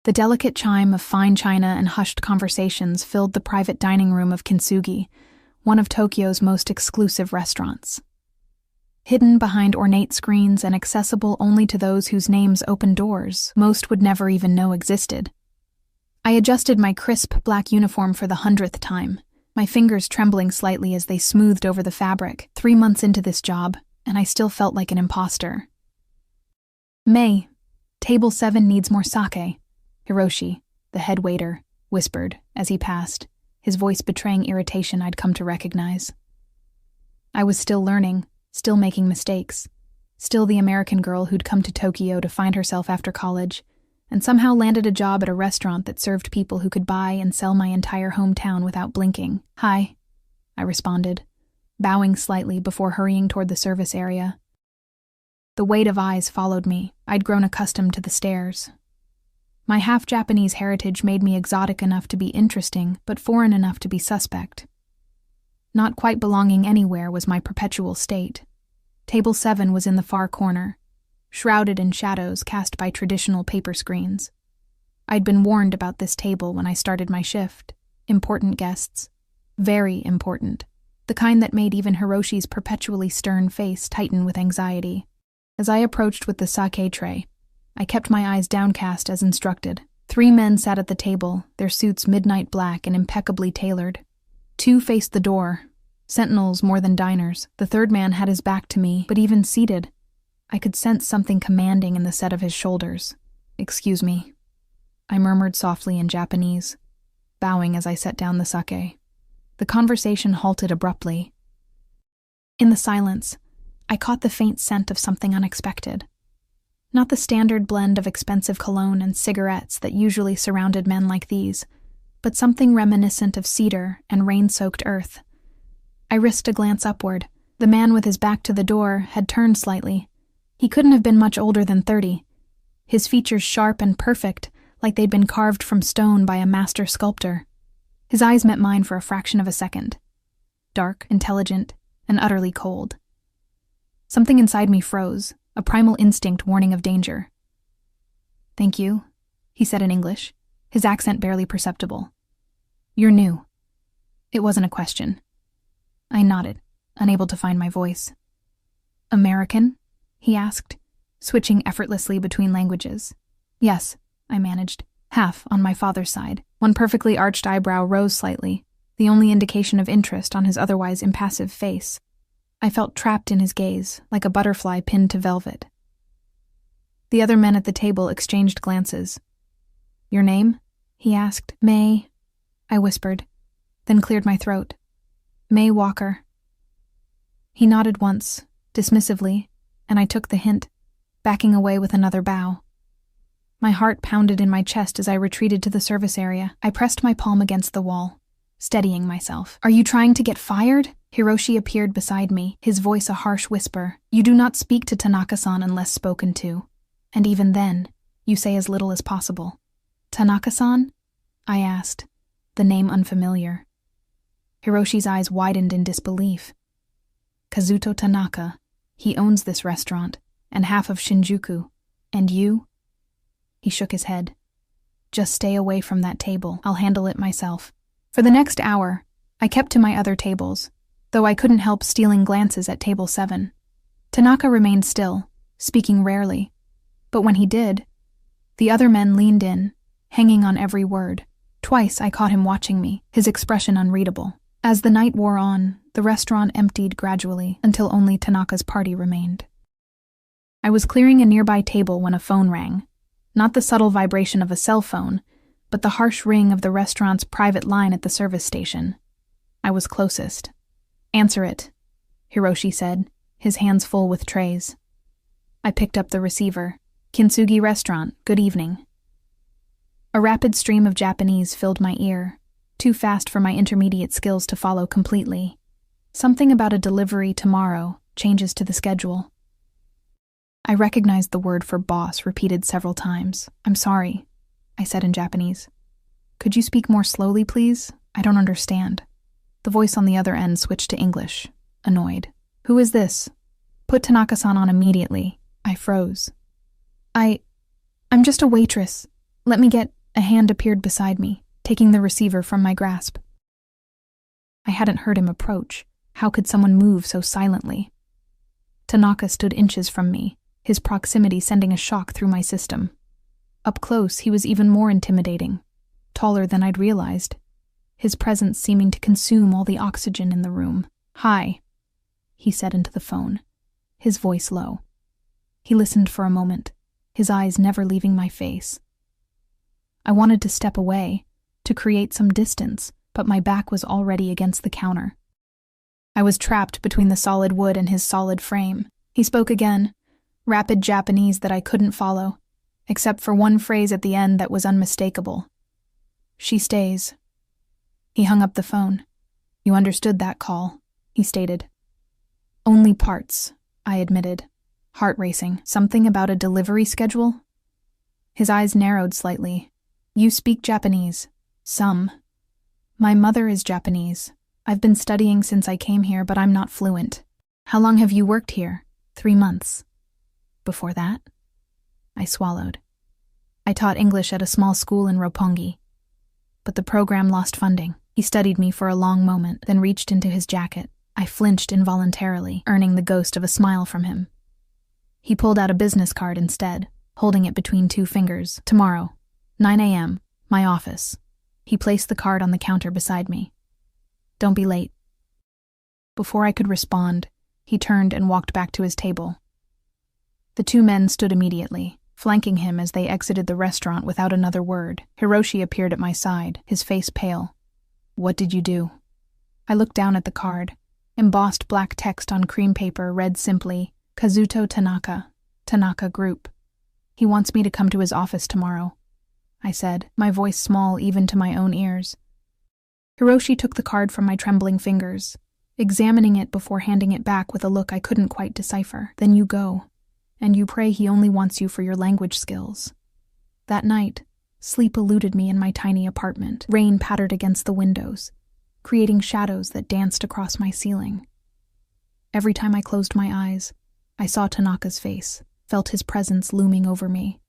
The delicate chime of fine china and hushed conversations filled the private dining room of Kintsugi, one of Tokyo's most exclusive restaurants. Hidden behind ornate screens and accessible only to those whose names opened doors most would never even know existed. I adjusted my crisp black uniform for the 100th time, my fingers trembling slightly as they smoothed over the fabric. 3 months into this job, and I still felt like an imposter. "May, table 7 needs more sake," Hiroshi, the head waiter, whispered as he passed, his voice betraying irritation I'd come to recognize. I was still learning, still making mistakes, still the American girl who'd come to Tokyo to find herself after college, and somehow landed a job at a restaurant that served people who could buy and sell my entire hometown without blinking. "Hi," I responded, bowing slightly before hurrying toward the service area. The weight of eyes followed me. I'd grown accustomed to the stares. My half-Japanese heritage made me exotic enough to be interesting, but foreign enough to be suspect. Not quite belonging anywhere was my perpetual state. Table 7 was in the far corner, shrouded in shadows cast by traditional paper screens. I'd been warned about this table when I started my shift. Important guests. Very important. The kind that made even Hiroshi's perpetually stern face tighten with anxiety. As I approached with the sake tray, I kept my eyes downcast as instructed. 3 men sat at the table, their suits midnight black and impeccably tailored. 2 faced the door, sentinels more than diners. The 3rd man had his back to me, but even seated, I could sense something commanding in the set of his shoulders. "Excuse me," I murmured softly in Japanese, bowing as I set down the sake. The conversation halted abruptly. In the silence, I caught the faint scent of something unexpected. Not the standard blend of expensive cologne and cigarettes that usually surrounded men like these, but something reminiscent of cedar and rain-soaked earth. I risked a glance upward. The man with his back to the door had turned slightly. He couldn't have been much older than 30. His features sharp and perfect, like they'd been carved from stone by a master sculptor. His eyes met mine for a fraction of a second. Dark, intelligent, and utterly cold. Something inside me froze, a primal instinct warning of danger. "Thank you," he said in English, his accent barely perceptible. "You're new." It wasn't a question. I nodded, unable to find my voice. "American?" he asked, switching effortlessly between languages. "Yes," I managed, half on my father's side. One perfectly arched eyebrow rose slightly, the only indication of interest on his otherwise impassive face. I felt trapped in his gaze, like a butterfly pinned to velvet. The other men at the table exchanged glances. "Your name?" he asked. "May," I whispered, then cleared my throat. "May Walker." He nodded once, dismissively, and I took the hint, backing away with another bow. My heart pounded in my chest as I retreated to the service area. I pressed my palm against the wall, steadying myself. "Are you trying to get fired?" Hiroshi appeared beside me, his voice a harsh whisper. "You do not speak to Tanaka-san unless spoken to, and even then, you say as little as possible." "Tanaka-san?" I asked, the name unfamiliar. Hiroshi's eyes widened in disbelief. "Kazuto Tanaka. He owns this restaurant, and half of Shinjuku. And you?" He shook his head. "Just stay away from that table. I'll handle it myself." For the next hour, I kept to my other tables, though I couldn't help stealing glances at table 7. Tanaka remained still, speaking rarely. But when he did, the other men leaned in, hanging on every word. Twice I caught him watching me, his expression unreadable. As the night wore on, the restaurant emptied gradually until only Tanaka's party remained. I was clearing a nearby table when a phone rang. Not the subtle vibration of a cell phone, but the harsh ring of the restaurant's private line at the service station. I was closest. "Answer it," Hiroshi said, his hands full with trays. I picked up the receiver. "Kintsugi Restaurant, good evening." A rapid stream of Japanese filled my ear, too fast for my intermediate skills to follow completely. Something about a delivery tomorrow, changes to the schedule. I recognized the word for boss repeated several times. "I'm sorry," I said in Japanese. "Could you speak more slowly, please? I don't understand." The voice on the other end switched to English, annoyed. "Who is this? Put Tanaka-san on immediately." I froze. I'm just a waitress. Let me get..." A hand appeared beside me, taking the receiver from my grasp. I hadn't heard him approach. How could someone move so silently? Tanaka stood inches from me, his proximity sending a shock through my system. Up close, he was even more intimidating, taller than I'd realized, his presence seeming to consume all the oxygen in the room. "Hi," he said into the phone, his voice low. He listened for a moment, his eyes never leaving my face. I wanted to step away, to create some distance, but my back was already against the counter. I was trapped between the solid wood and his solid frame. He spoke again, rapid Japanese that I couldn't follow, except for one phrase at the end that was unmistakable. "She stays." He hung up the phone. "You understood that call," he stated. "Only parts," I admitted, heart racing. "Something about a delivery schedule?" His eyes narrowed slightly. "You speak Japanese." "Some." "My mother is Japanese. I've been studying since I came here, but I'm not fluent." "How long have you worked here?" 3 months. "Before that?" I swallowed. "I taught English at a small school in Roppongi. But the program lost funding." He studied me for a long moment, then reached into his jacket. I flinched involuntarily, earning the ghost of a smile from him. He pulled out a business card instead, holding it between 2 fingers. "Tomorrow, 9 a.m., my office." He placed the card on the counter beside me. "Don't be late." Before I could respond, he turned and walked back to his table. The 2 men stood immediately, flanking him as they exited the restaurant without another word. Hiroshi appeared at my side, his face pale. "What did you do?" I looked down at the card. Embossed black text on cream paper read simply, "Kazuto Tanaka, Tanaka Group." "He wants me to come to his office tomorrow," I said, my voice small even to my own ears. Hiroshi took the card from my trembling fingers, examining it before handing it back with a look I couldn't quite decipher. "Then you go, and you pray he only wants you for your language skills." That night, sleep eluded me in my tiny apartment. Rain pattered against the windows, creating shadows that danced across my ceiling. Every time I closed my eyes, I saw Tanaka's face, felt his presence looming over me.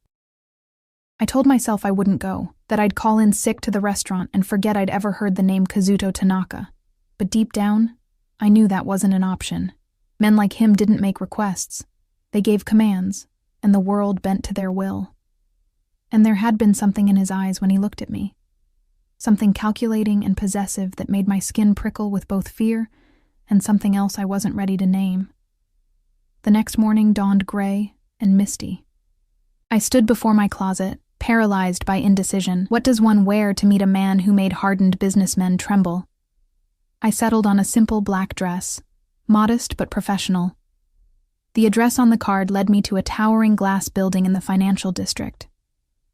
I told myself I wouldn't go, that I'd call in sick to the restaurant and forget I'd ever heard the name Kazuto Tanaka. But deep down, I knew that wasn't an option. Men like him didn't make requests. They gave commands, and the world bent to their will. And there had been something in his eyes when he looked at me. Something calculating and possessive that made my skin prickle with both fear and something else I wasn't ready to name. The next morning dawned gray and misty. I stood before my closet, paralyzed by indecision. What does one wear to meet a man who made hardened businessmen tremble? I settled on a simple black dress, modest but professional. The address on the card led me to a towering glass building in the financial district.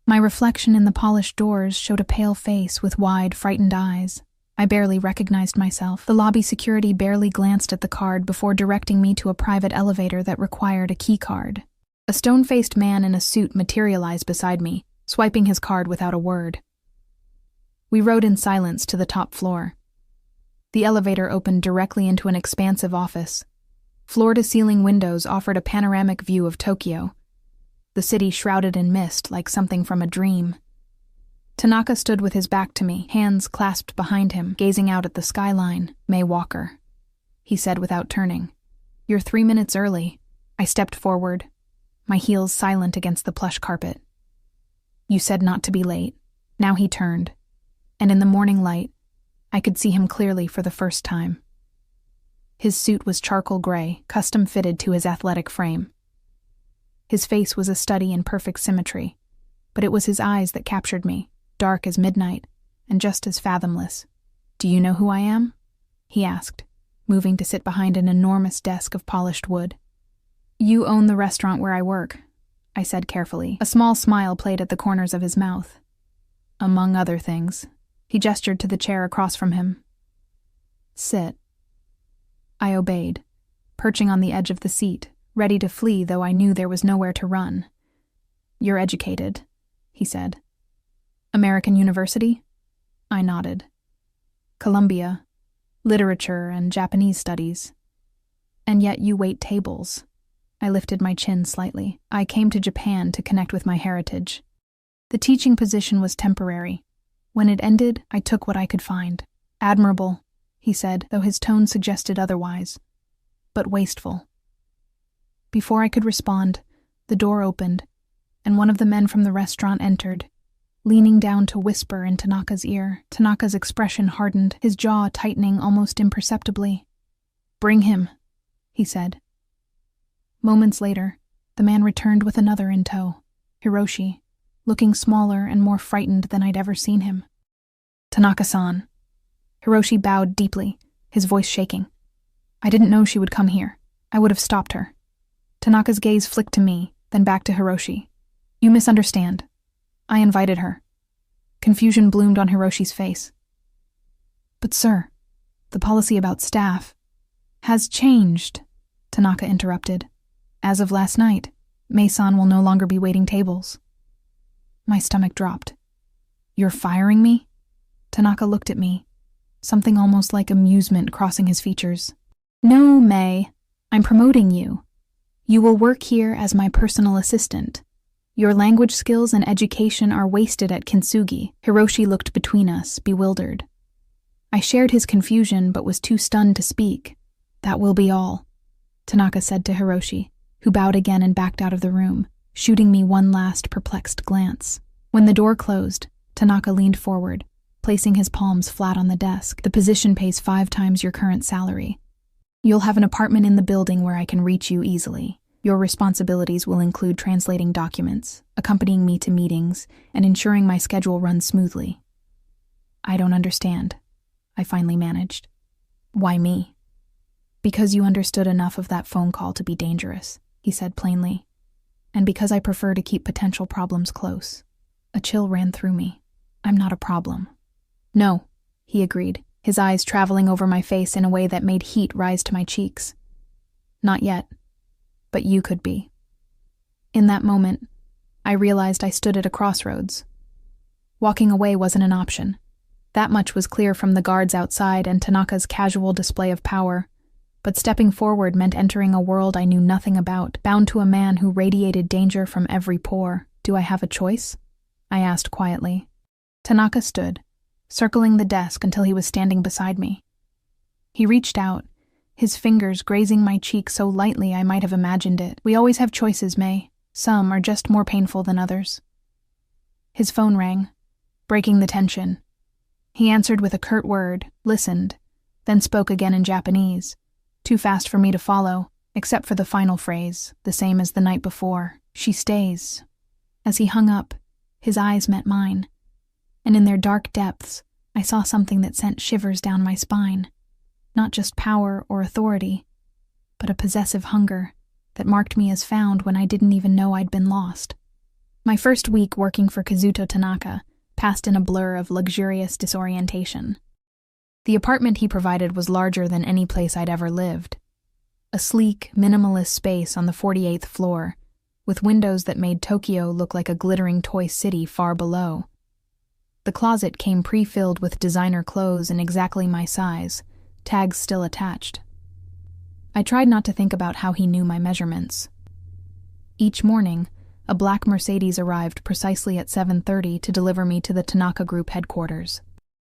My reflection in the polished doors showed a pale face with wide, frightened eyes. I barely recognized myself. The lobby security barely glanced at the card before directing me to a private elevator that required a key card. A stone-faced man in a suit materialized beside me, swiping his card without a word. We rode in silence to the top floor. The elevator opened directly into an expansive office. Floor-to-ceiling windows offered a panoramic view of Tokyo, the city shrouded in mist like something from a dream. Tanaka stood with his back to me, hands clasped behind him, gazing out at the skyline. "May Walker," he said without turning. "You're 3 minutes early." I stepped forward, my heels silent against the plush carpet. "You said not to be late." Now he turned, and in the morning light, I could see him clearly for the first time. His suit was charcoal gray, custom-fitted to his athletic frame. His face was a study in perfect symmetry, but it was his eyes that captured me, dark as midnight, and just as fathomless. "Do you know who I am?" he asked, moving to sit behind an enormous desk of polished wood. "You own the restaurant where I work," I said carefully. A small smile played at the corners of his mouth. "Among other things." He gestured to the chair across from him. "Sit." I obeyed, perching on the edge of the seat, ready to flee though I knew there was nowhere to run. "You're educated," he said. "American University?" I nodded. "Columbia, literature and Japanese studies. And yet you wait tables." I lifted my chin slightly. "I came to Japan to connect with my heritage." The teaching position was temporary. When it ended, I took what I could find. Admirable, he said, though his tone suggested otherwise. But wasteful. Before I could respond, the door opened, and one of the men from the restaurant entered, leaning down to whisper in Tanaka's ear. Tanaka's expression hardened, his jaw tightening almost imperceptibly. "Bring him," he said. Moments later, the man returned with another in tow, Hiroshi, looking smaller and more frightened than I'd ever seen him. "Tanaka-san." Hiroshi bowed deeply, his voice shaking. "I didn't know she would come here. I would have stopped her." Tanaka's gaze flicked to me, then back to Hiroshi. "You misunderstand. I invited her." Confusion bloomed on Hiroshi's face. "But sir, the policy about staff has changed," Tanaka interrupted. "As of last night, Mei-san will no longer be waiting tables." My stomach dropped. "You're firing me?" Tanaka looked at me, something almost like amusement crossing his features. "No, Mei. I'm promoting you. You will work here as my personal assistant. Your language skills and education are wasted at Kintsugi." Hiroshi looked between us, bewildered. I shared his confusion but was too stunned to speak. "That will be all," Tanaka said to Hiroshi, who bowed again and backed out of the room, shooting me one last perplexed glance. When the door closed, Tanaka leaned forward, placing his palms flat on the desk. "The position pays 5 times your current salary. You'll have an apartment in the building where I can reach you easily. Your responsibilities will include translating documents, accompanying me to meetings, and ensuring my schedule runs smoothly." "I don't understand," I finally managed. "Why me?" "Because you understood enough of that phone call to be dangerous," he said plainly. "And because I prefer to keep potential problems close." A chill ran through me. "I'm not a problem." "No," he agreed, his eyes traveling over my face in a way that made heat rise to my cheeks. "Not yet. But you could be." In that moment, I realized I stood at a crossroads. Walking away wasn't an option. That much was clear from the guards outside and Tanaka's casual display of power. But stepping forward meant entering a world I knew nothing about, bound to a man who radiated danger from every pore. "Do I have a choice?" I asked quietly. Tanaka stood, circling the desk until he was standing beside me. He reached out, his fingers grazing my cheek so lightly I might have imagined it. "We always have choices, Mei. Some are just more painful than others." His phone rang, breaking the tension. He answered with a curt word, listened, then spoke again in Japanese, too fast for me to follow, except for the final phrase, the same as the night before. "She stays." As he hung up, his eyes met mine, and in their dark depths, I saw something that sent shivers down my spine. Not just power or authority, but a possessive hunger that marked me as found when I didn't even know I'd been lost. My first week working for Kazuto Tanaka passed in a blur of luxurious disorientation. The apartment he provided was larger than any place I'd ever lived. A sleek, minimalist space on the 48th floor, with windows that made Tokyo look like a glittering toy city far below. The closet came pre-filled with designer clothes in exactly my size, tags still attached. I tried not to think about how he knew my measurements. Each morning, a black Mercedes arrived precisely at 7:30 to deliver me to the Tanaka Group headquarters.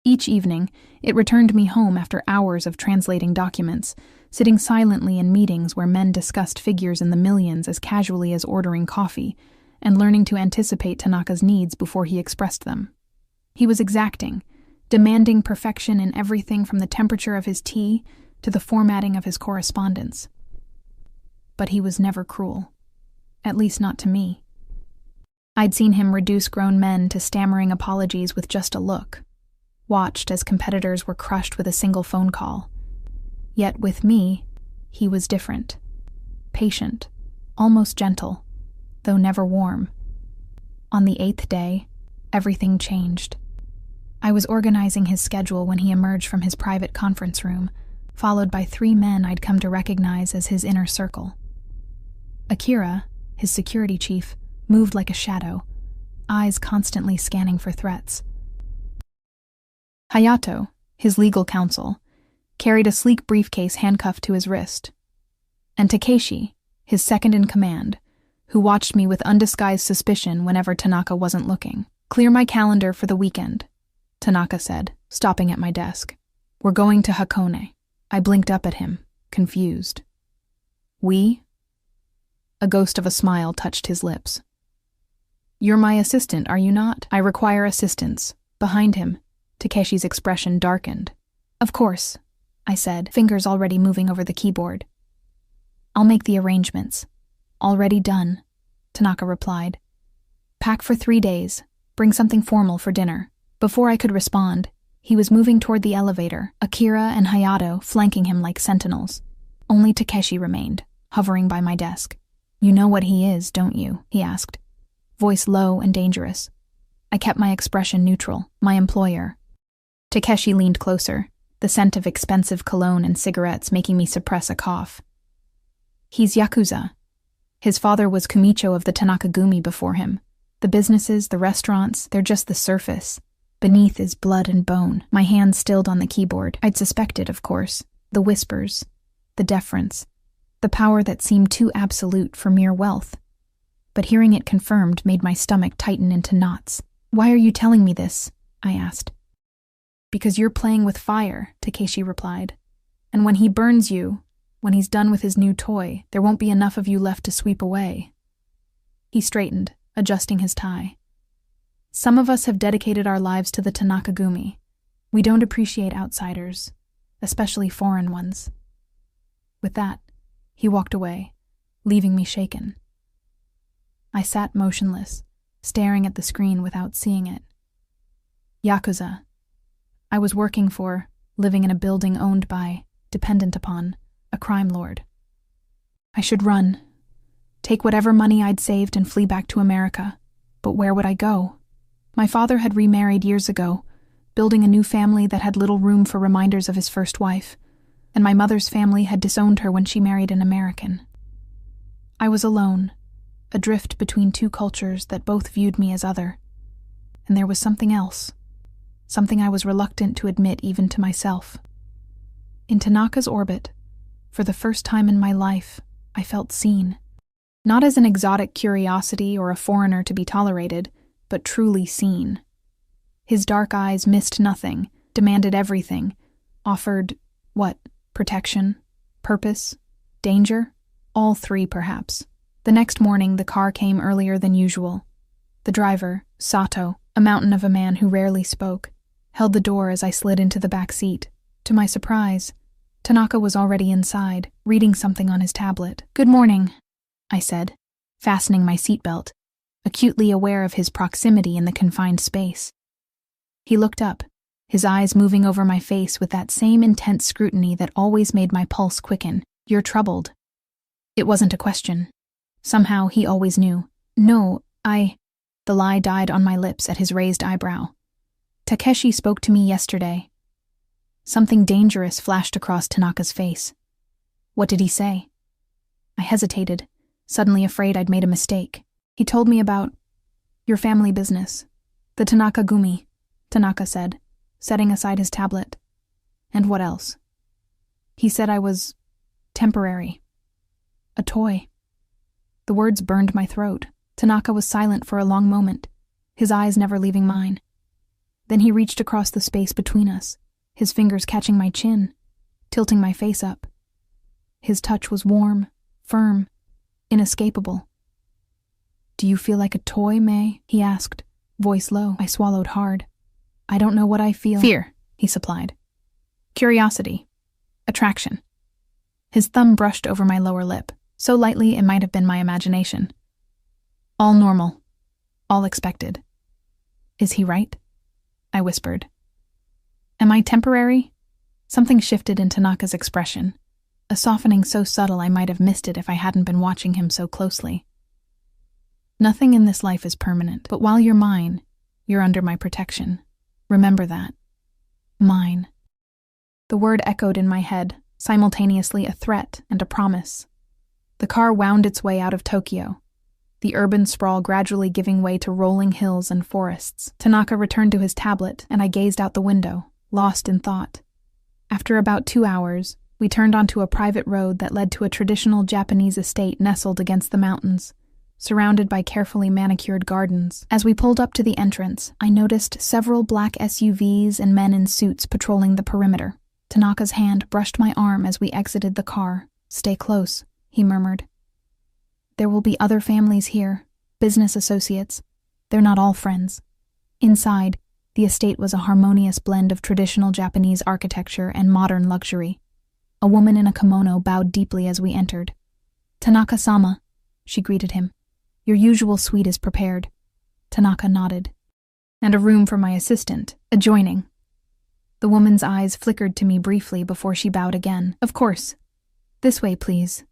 Each evening, it returned me home after hours of translating documents, sitting silently in meetings where men discussed figures in the millions as casually as ordering coffee, and learning to anticipate Tanaka's needs before he expressed them. He was exacting, demanding perfection in everything from the temperature of his tea to the formatting of his correspondence. But he was never cruel. At least not to me. I'd seen him reduce grown men to stammering apologies with just a look, watched as competitors were crushed with a single phone call. Yet with me, he was different. Patient, almost gentle, though never warm. On the 8th day, everything changed. I was organizing his schedule when he emerged from his private conference room, followed by 3 men I'd come to recognize as his inner circle. Akira, his security chief, moved like a shadow, eyes constantly scanning for threats. Hayato, his legal counsel, carried a sleek briefcase handcuffed to his wrist. And Takeshi, his second-in-command, who watched me with undisguised suspicion whenever Tanaka wasn't looking. "Clear my calendar for the weekend," Tanaka said, stopping at my desk. "We're going to Hakone." I blinked up at him, confused. "We?" A ghost of a smile touched his lips. "You're my assistant, are you not?" "I require assistance." Behind him, Takeshi's expression darkened. "Of course," I said, fingers already moving over the keyboard. "I'll make the arrangements." "Already done," Tanaka replied. "Pack for 3 days. Bring something formal for dinner." Before I could respond, he was moving toward the elevator, Akira and Hayato flanking him like sentinels. Only Takeshi remained, hovering by my desk. "You know what he is, don't you?" he asked, voice low and dangerous. I kept my expression neutral. "My employer." Takeshi leaned closer, the scent of expensive cologne and cigarettes making me suppress a cough. "He's Yakuza. His father was Kumicho of the Tanakagumi before him. The businesses, the restaurants, they're just the surface. Beneath is blood and bone." My hand stilled on the keyboard. I'd suspected, of course. The whispers, the deference, the power that seemed too absolute for mere wealth. But hearing it confirmed made my stomach tighten into knots. "Why are you telling me this?" I asked. "Because you're playing with fire," Takeshi replied. "And when he burns you, when he's done with his new toy, there won't be enough of you left to sweep away." He straightened, adjusting his tie. "Some of us have dedicated our lives to the Tanakagumi. We don't appreciate outsiders, especially foreign ones." With that, he walked away, leaving me shaken. I sat motionless, staring at the screen without seeing it. Yakuza. I was working for, living in a building owned by, dependent upon, a crime lord. I should run, take whatever money I'd saved and flee back to America. But where would I go? My father had remarried years ago, building a new family that had little room for reminders of his first wife, and my mother's family had disowned her when she married an American. I was alone, adrift between two cultures that both viewed me as other. And there was something else, something I was reluctant to admit even to myself. In Tanaka's orbit, for the first time in my life, I felt seen. Not as an exotic curiosity or a foreigner to be tolerated, but truly seen. His dark eyes missed nothing, demanded everything, offered, what, protection, purpose, danger? All three, perhaps. The next morning, the car came earlier than usual. The driver, Sato, a mountain of a man who rarely spoke, held the door as I slid into the back seat. To my surprise, Tanaka was already inside, reading something on his tablet. "Good morning," I said, fastening my seatbelt, acutely aware of his proximity in the confined space. He looked up, his eyes moving over my face with that same intense scrutiny that always made my pulse quicken. "You're troubled." It wasn't a question. Somehow he always knew. "No, The lie died on my lips at his raised eyebrow. "Takeshi spoke to me yesterday." Something dangerous flashed across Tanaka's face. "What did he say?" I hesitated, suddenly afraid I'd made a mistake. "He told me about your family business, the Tanakagumi," Tanaka said, setting aside his tablet. "And what else?" "He said I was temporary. A toy." The words burned my throat. Tanaka was silent for a long moment, his eyes never leaving mine. Then he reached across the space between us, his fingers catching my chin, tilting my face up. His touch was warm, firm, inescapable. "Do you feel like a toy, May?" he asked, voice low. I swallowed hard. "I don't know what I feel." "Fear," he supplied. "Curiosity. Attraction." His thumb brushed over my lower lip, so lightly it might have been my imagination. "All normal. All expected." "Is he right?" I whispered. "Am I temporary?" Something shifted in Tanaka's expression, a softening so subtle I might have missed it if I hadn't been watching him so closely. "Nothing in this life is permanent, but while you're mine, you're under my protection. Remember that. Mine." The word echoed in my head, simultaneously a threat and a promise. The car wound its way out of Tokyo, the urban sprawl gradually giving way to rolling hills and forests. Tanaka returned to his tablet, and I gazed out the window, lost in thought. After about 2 hours, we turned onto a private road that led to a traditional Japanese estate nestled against the mountains, surrounded by carefully manicured gardens. As we pulled up to the entrance, I noticed several black SUVs and men in suits patrolling the perimeter. Tanaka's hand brushed my arm as we exited the car. "Stay close," he murmured. "There will be other families here, business associates. They're not all friends." Inside, the estate was a harmonious blend of traditional Japanese architecture and modern luxury. A woman in a kimono bowed deeply as we entered. "Tanaka-sama," she greeted him. "Your usual suite is prepared." Tanaka nodded. "And a room for my assistant, adjoining." The woman's eyes flickered to me briefly before she bowed again. "Of course. This way, please."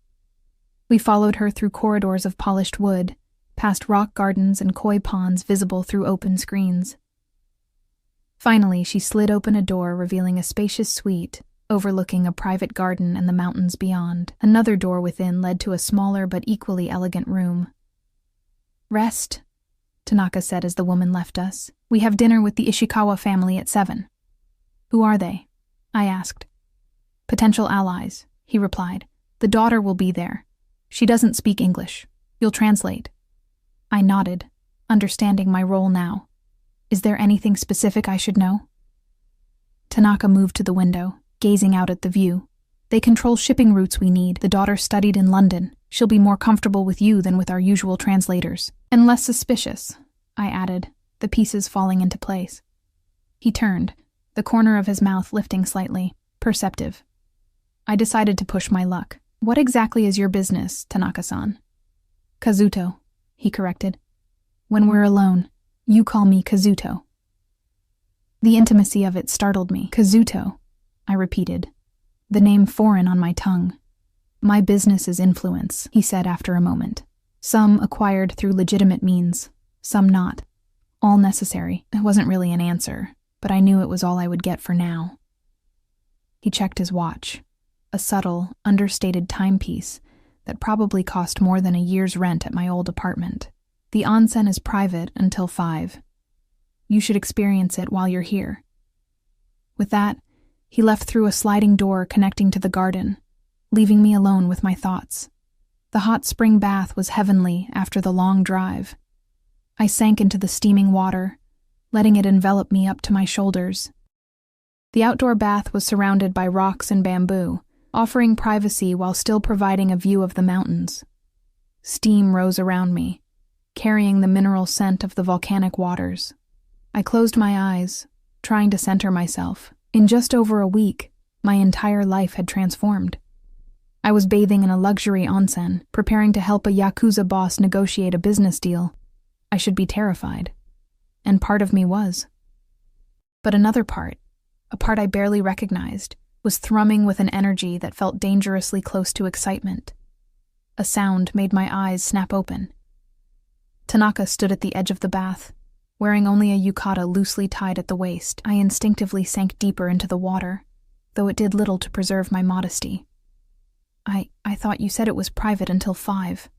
We followed her through corridors of polished wood, past rock gardens and koi ponds visible through open screens. Finally, she slid open a door revealing a spacious suite overlooking a private garden and the mountains beyond. Another door within led to a smaller but equally elegant room. "Rest," Tanaka said as the woman left us. "We have dinner with the Ishikawa family at 7. "Who are they?" I asked. "Potential allies," he replied. "The daughter will be there. She doesn't speak English. You'll translate." I nodded, understanding my role now. "Is there anything specific I should know?" Tanaka moved to the window, gazing out at the view. "They control shipping routes we need. The daughter studied in London. She'll be more comfortable with you than with our usual translators. And less suspicious," I added, the pieces falling into place. He turned, the corner of his mouth lifting slightly, perceptive. I decided to push my luck. "What exactly is your business, Tanaka-san?" "Kazuto," he corrected. "When we're alone, you call me Kazuto." The intimacy of it startled me. "Kazuto," I repeated, the name foreign on my tongue. "My business is influence," he said after a moment. "Some acquired through legitimate means, some not. All necessary." It wasn't really an answer, but I knew it was all I would get for now. He checked his watch, a subtle, understated timepiece that probably cost more than a year's rent at my old apartment. "The onsen is private until 5. You should experience it while you're here." With that, he left through a sliding door connecting to the garden, leaving me alone with my thoughts. The hot spring bath was heavenly after the long drive. I sank into the steaming water, letting it envelop me up to my shoulders. The outdoor bath was surrounded by rocks and bamboo, offering privacy while still providing a view of the mountains. Steam rose around me, carrying the mineral scent of the volcanic waters. I closed my eyes, trying to center myself. In just over a week, my entire life had transformed. I was bathing in a luxury onsen, preparing to help a Yakuza boss negotiate a business deal. I should be terrified. And part of me was. But another part, a part I barely recognized, was thrumming with an energy that felt dangerously close to excitement. A sound made my eyes snap open. Tanaka stood at the edge of the bath, wearing only a yukata loosely tied at the waist. I instinctively sank deeper into the water, though it did little to preserve my modesty. I thought you said it was private until 5,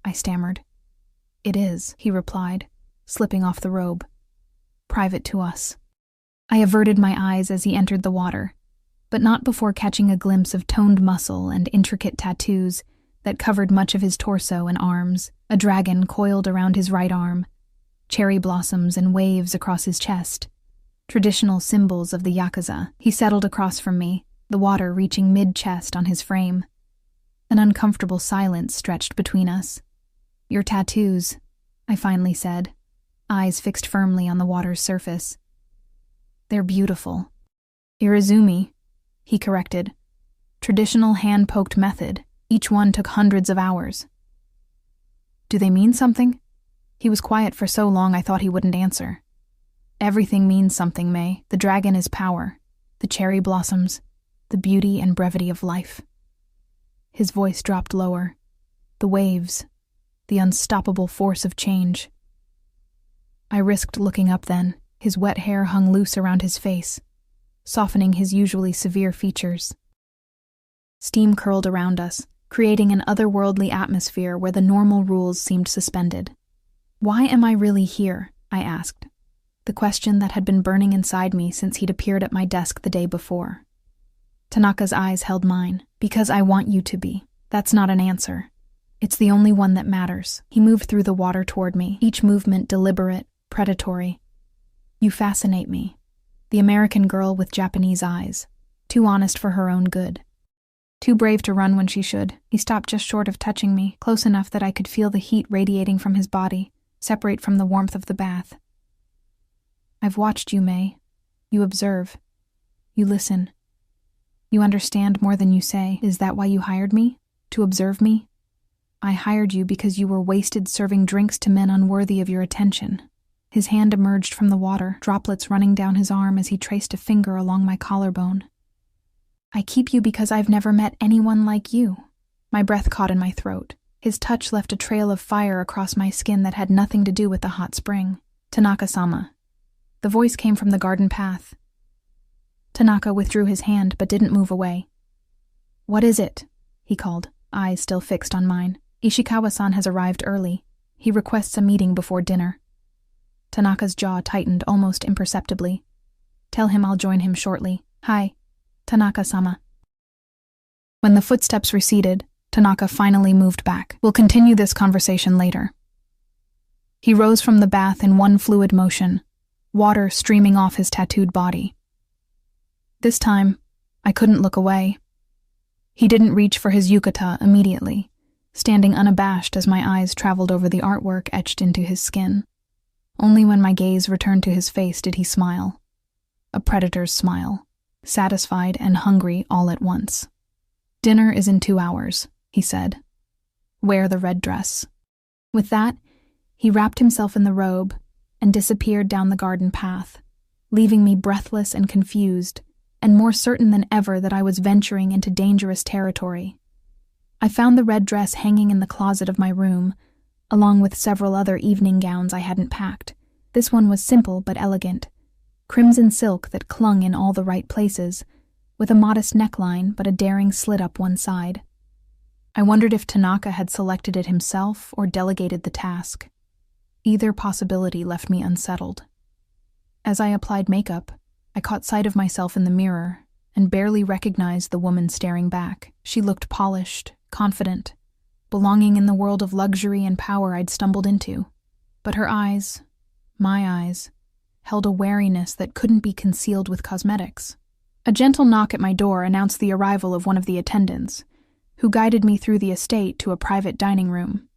I stammered. "It is," he replied, slipping off the robe. "Private to us." I averted my eyes as he entered the water, but not before catching a glimpse of toned muscle and intricate tattoos that covered much of his torso and arms, a dragon coiled around his right arm, cherry blossoms and waves across his chest, traditional symbols of the Yakuza. He settled across from me, the water reaching mid-chest on his frame. An uncomfortable silence stretched between us. "Your tattoos," I finally said, eyes fixed firmly on the water's surface. "They're beautiful." "Irizumi," he corrected. "Traditional hand-poked method. Each one took hundreds of hours." "Do they mean something?" He was quiet for so long I thought he wouldn't answer. "Everything means something, May. The dragon is power. The cherry blossoms. The beauty and brevity of life." His voice dropped lower. "The waves. The unstoppable force of change." I risked looking up then. His wet hair hung loose around his face, softening his usually severe features. Steam curled around us, creating an otherworldly atmosphere where the normal rules seemed suspended. "Why am I really here?" I asked, the question that had been burning inside me since he'd appeared at my desk the day before. Tanaka's eyes held mine. "Because I want you to be. That's not an answer. It's the only one that matters. He moved through the water toward me, each movement deliberate, predatory. You fascinate me. The American girl with Japanese eyes. Too honest for her own good. Too brave to run when she should. He stopped just short of touching me, close enough that I could feel the heat radiating from his body, separate from the warmth of the bath. I've watched you, May. You observe. You listen. You understand more than you say. Is that why you hired me? To observe me? I hired you because you were wasted serving drinks to men unworthy of your attention. His hand emerged from the water, droplets running down his arm as he traced a finger along my collarbone. I keep you because I've never met anyone like you. My breath caught in my throat. His touch left a trail of fire across my skin that had nothing to do with the hot spring. Tanaka-sama. The voice came from the garden path. Tanaka withdrew his hand but didn't move away. What is it? He called, eyes still fixed on mine. Ishikawa-san has arrived early. He requests a meeting before dinner. Tanaka's jaw tightened almost imperceptibly. Tell him I'll join him shortly. Hi, Tanaka-sama. When the footsteps receded, Tanaka finally moved back. We'll continue this conversation later. He rose from the bath in one fluid motion, water streaming off his tattooed body. This time, I couldn't look away. He didn't reach for his yukata immediately, standing unabashed as my eyes traveled over the artwork etched into his skin. Only when my gaze returned to his face did he smile. A predator's smile, satisfied and hungry all at once. Dinner is in 2 hours, he said. Wear the red dress. With that, he wrapped himself in the robe and disappeared down the garden path, leaving me breathless and confused, and more certain than ever that I was venturing into dangerous territory. I found the red dress hanging in the closet of my room, along with several other evening gowns I hadn't packed. This one was simple but elegant, crimson silk that clung in all the right places, with a modest neckline but a daring slit up one side. I wondered if Tanaka had selected it himself or delegated the task. Either possibility left me unsettled. As I applied makeup, I caught sight of myself in the mirror and barely recognized the woman staring back. She looked polished, confident, belonging in the world of luxury and power I'd stumbled into. But her eyes, my eyes, held a wariness that couldn't be concealed with cosmetics. A gentle knock at my door announced the arrival of one of the attendants, who guided me through the estate to a private dining room.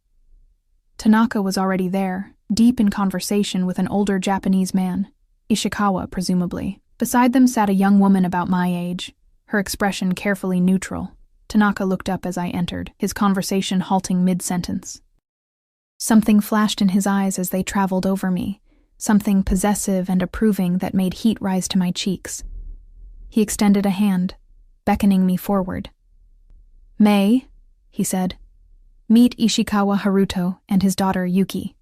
Tanaka was already there, deep in conversation with an older Japanese man, Ishikawa presumably. Beside them sat a young woman about my age, her expression carefully neutral. Tanaka looked up as I entered, his conversation halting mid-sentence. Something flashed in his eyes as they traveled over me, something possessive and approving that made heat rise to my cheeks. He extended a hand, beckoning me forward. May, he said, meet Ishikawa Haruto and his daughter Yuki.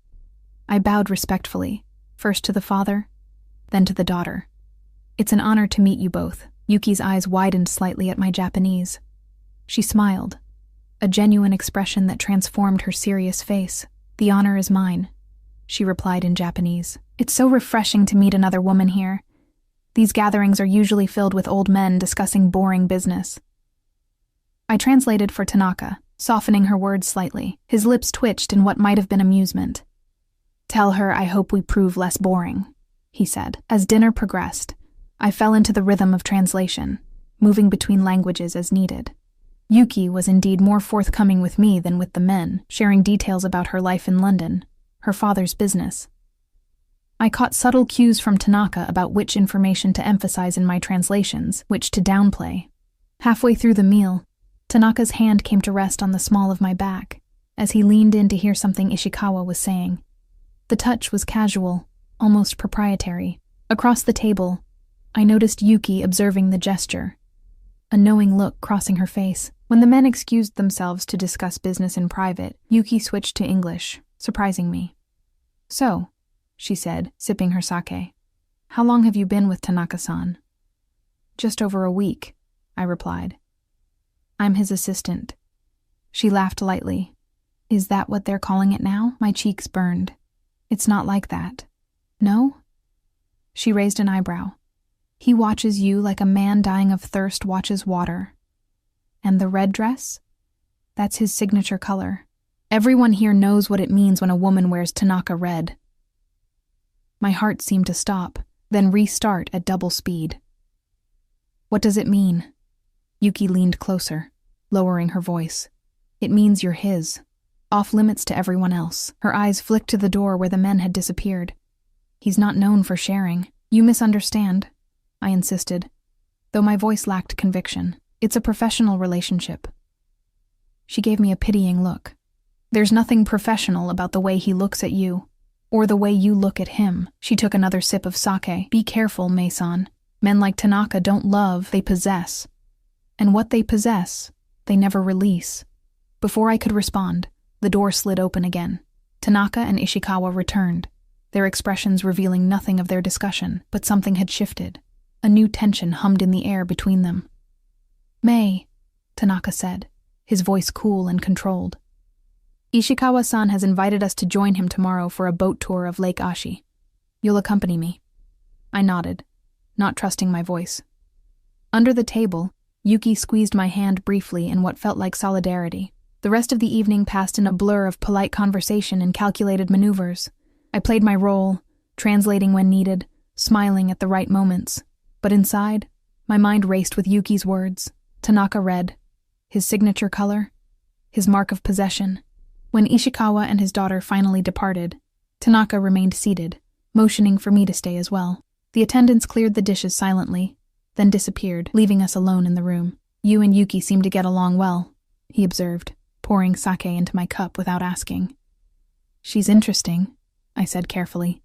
I bowed respectfully, first to the father, then to the daughter. It's an honor to meet you both. Yuki's eyes widened slightly at my Japanese. She smiled, a genuine expression that transformed her serious face. The honor is mine, she replied in Japanese. It's so refreshing to meet another woman here. These gatherings are usually filled with old men discussing boring business. I translated for Tanaka, softening her words slightly. His lips twitched in what might have been amusement. Tell her I hope we prove less boring, he said. As dinner progressed, I fell into the rhythm of translation, moving between languages as needed. Yuki was indeed more forthcoming with me than with the men, sharing details about her life in London, her father's business. I caught subtle cues from Tanaka about which information to emphasize in my translations, which to downplay. Halfway through the meal, Tanaka's hand came to rest on the small of my back, as he leaned in to hear something Ishikawa was saying. The touch was casual, almost proprietary. Across the table, I noticed Yuki observing the gesture, a knowing look crossing her face. When the men excused themselves to discuss business in private, Yuki switched to English, surprising me. So, she said, sipping her sake, how long have you been with Tanaka-san? Just over a week, I replied. I'm his assistant. She laughed lightly. Is that what they're calling it now? My cheeks burned. It's not like that. No? She raised an eyebrow. He watches you like a man dying of thirst watches water. And the red dress? That's his signature color. Everyone here knows what it means when a woman wears Tanaka red. My heart seemed to stop, then restart at double speed. What does it mean? Yuki leaned closer, lowering her voice. It means you're his, off limits to everyone else. Her eyes flicked to the door where the men had disappeared. He's not known for sharing. You misunderstand, I insisted, though my voice lacked conviction. It's a professional relationship. She gave me a pitying look. There's nothing professional about the way he looks at you, or the way you look at him. She took another sip of sake. Be careful, Mason. Men like Tanaka don't love, they possess. And what they possess, they never release. Before I could respond, the door slid open again. Tanaka and Ishikawa returned, their expressions revealing nothing of their discussion, but something had shifted. A new tension hummed in the air between them. May, Tanaka said, his voice cool and controlled. Ishikawa-san has invited us to join him tomorrow for a boat tour of Lake Ashi. You'll accompany me. I nodded, not trusting my voice. Under the table, Yuki squeezed my hand briefly in what felt like solidarity. The rest of the evening passed in a blur of polite conversation and calculated maneuvers. I played my role, translating when needed, smiling at the right moments. But inside, my mind raced with Yuki's words. Tanaka red, his signature color, his mark of possession. When Ishikawa and his daughter finally departed, Tanaka remained seated, motioning for me to stay as well. The attendants cleared the dishes silently, then disappeared, leaving us alone in the room. You and Yuki seem to get along well, he observed, pouring sake into my cup without asking. She's interesting, I said carefully.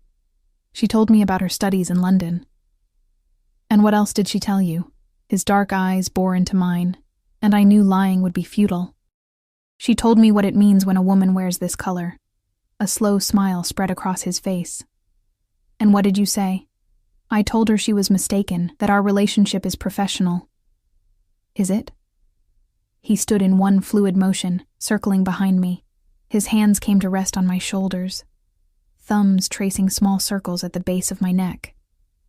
She told me about her studies in London. And what else did she tell you? His dark eyes bore into mine, and I knew lying would be futile. She told me what it means when a woman wears this color. A slow smile spread across his face. And what did you say? I told her she was mistaken, that our relationship is professional. Is it? He stood in one fluid motion, circling behind me. His hands came to rest on my shoulders, thumbs tracing small circles at the base of my neck.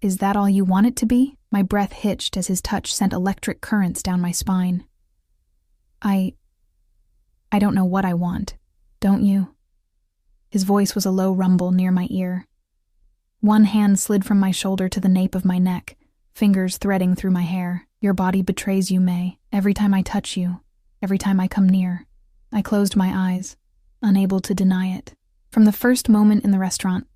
Is that all you want it to be? My breath hitched as his touch sent electric currents down my spine. I don't know what I want, don't you? His voice was a low rumble near my ear. One hand slid from my shoulder to the nape of my neck, fingers threading through my hair. Your body betrays you, May. Every time I touch you, every time I come near. I closed my eyes, unable to deny it. From the first moment in the restaurant,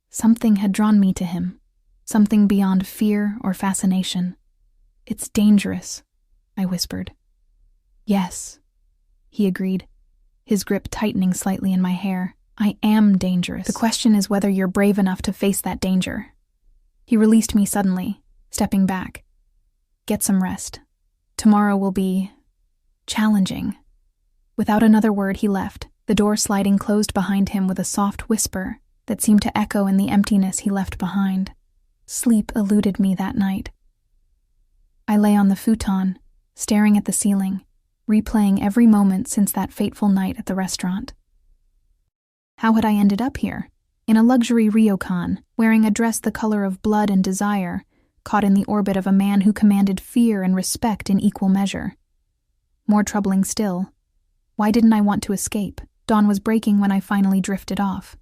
something had drawn me to him, something beyond fear or fascination. It's dangerous, I whispered. Yes, he agreed, his grip tightening slightly in my hair. I am dangerous. The question is whether you're brave enough to face that danger. He released me suddenly, stepping back. Get some rest. Tomorrow will be challenging. Without another word, he left, the door sliding closed behind him with a soft whisper that seemed to echo in the emptiness he left behind. Sleep eluded me that night. I lay on the futon, staring at the ceiling, replaying every moment since that fateful night at the restaurant. How had I ended up here? In a luxury ryokan, wearing a dress the color of blood and desire, caught in the orbit of a man who commanded fear and respect in equal measure. More troubling still, why didn't I want to escape? Dawn was breaking when I finally drifted off,